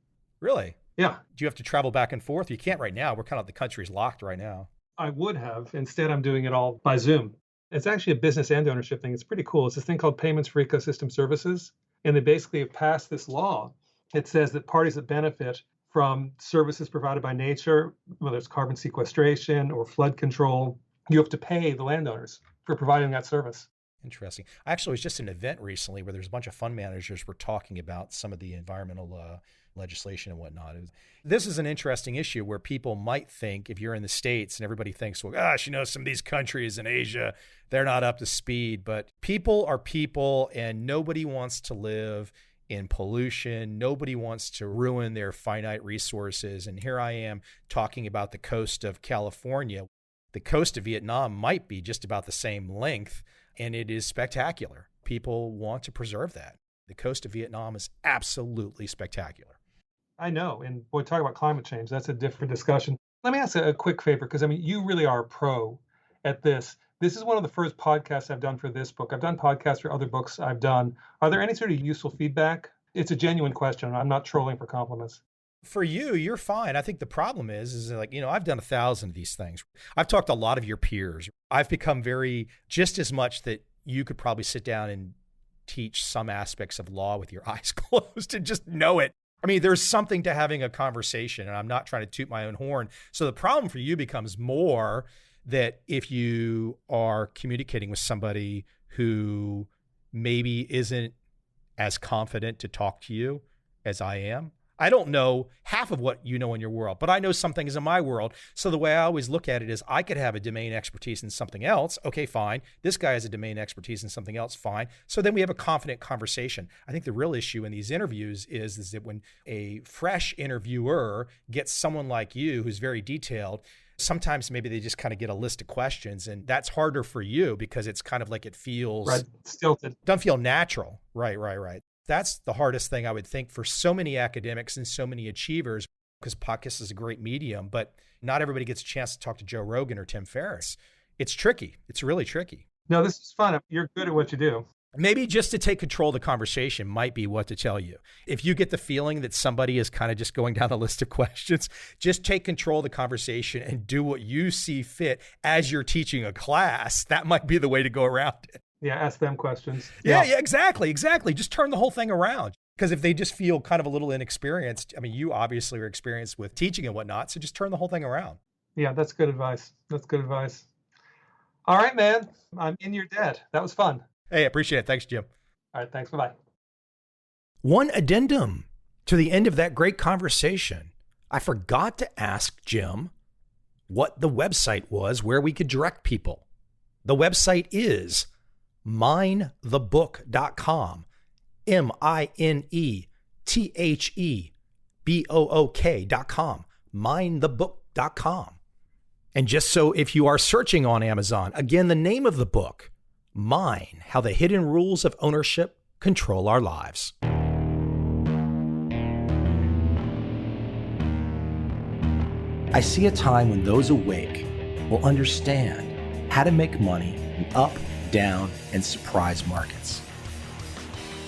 A: Really?
B: Yeah.
A: Do you have to travel back and forth? You can't right now. We're kind of, the country's locked right now.
B: I would have. Instead, I'm doing it all by Zoom. It's actually a business and ownership thing. It's pretty cool. It's this thing called Payments for Ecosystem Services. And they basically have passed this law. It says that parties that benefit from services provided by nature, whether it's carbon sequestration or flood control, you have to pay the landowners for providing that service.
A: Interesting. I actually was just at an event recently where there's a bunch of fund managers were talking about some of the environmental legislation and whatnot. This is an interesting issue where people might think, if you're in the States and everybody thinks, well, gosh, some of these countries in Asia, they're not up to speed, but people are people and nobody wants to live in pollution. Nobody wants to ruin their finite resources. And here I am talking about the coast of California. The coast of Vietnam might be just about the same length, and it is spectacular. People want to preserve that. The coast of Vietnam is absolutely spectacular.
B: I know. And boy, talk about climate change. That's a different discussion. Let me ask a quick favor, because you really are a pro at this. This is one of the first podcasts I've done for this book. I've done podcasts for other books I've done. Are there any sort of useful feedback? It's a genuine question. I'm not trolling for compliments.
A: For you, you're fine. I think the problem is I've done 1,000 of these things. I've talked to a lot of your peers. I've become just as much that you could probably sit down and teach some aspects of law with your eyes closed and just know it. There's something to having a conversation, and I'm not trying to toot my own horn. So the problem for you becomes more that if you are communicating with somebody who maybe isn't as confident to talk to you as I am. I don't know half of what you know in your world, but I know some things in my world. So the way I always look at it is I could have a domain expertise in something else. Okay, fine. This guy has a domain expertise in something else. Fine. So then we have a confident conversation. I think the real issue in these interviews is that when a fresh interviewer gets someone like you who's very detailed, sometimes maybe they just kind of get a list of questions, and that's harder for you because it's kind of like it feels
B: stilted.
A: Doesn't feel natural. Right. That's the hardest thing I would think for so many academics and so many achievers, because podcast is a great medium, but not everybody gets a chance to talk to Joe Rogan or Tim Ferriss. It's tricky. It's really tricky.
B: No, this is fun. You're good at what you do.
A: Maybe just to take control of the conversation might be what to tell you. If you get the feeling that somebody is kind of just going down the list of questions, just take control of the conversation and do what you see fit as you're teaching a class. That might be the way to go around it.
B: Yeah, ask them questions.
A: Yeah, exactly. Just turn the whole thing around. Because if they just feel kind of a little inexperienced, you obviously are experienced with teaching and whatnot, so just turn the whole thing around.
B: Yeah, that's good advice. All right, man. I'm in your debt. That was fun.
A: Hey, I appreciate it. Thanks, Jim.
B: All right, thanks. Bye-bye.
A: One addendum to the end of that great conversation. I forgot to ask Jim what the website was where we could direct people. The website is minethebook.com, minethebook.com, minethebook.com. And just so if you are searching on Amazon, again, the name of the book, Mine, How the Hidden Rules of Ownership Control Our Lives. I see a time when those awake will understand how to make money in up, down, and surprise markets.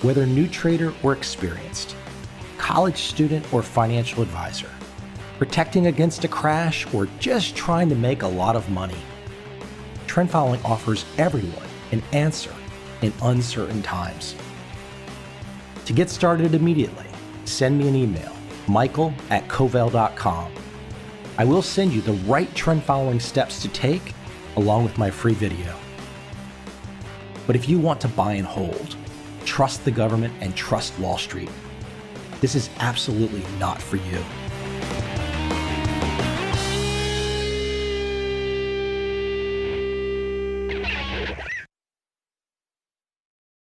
A: Whether new trader or experienced, college student or financial advisor, protecting against a crash or just trying to make a lot of money, trend following offers everyone an answer in uncertain times. To get started immediately, send me an email, michael@covel.com. I will send you the right trend following steps to take along with my free video. But if you want to buy and hold, trust the government and trust Wall Street, this is absolutely not for you.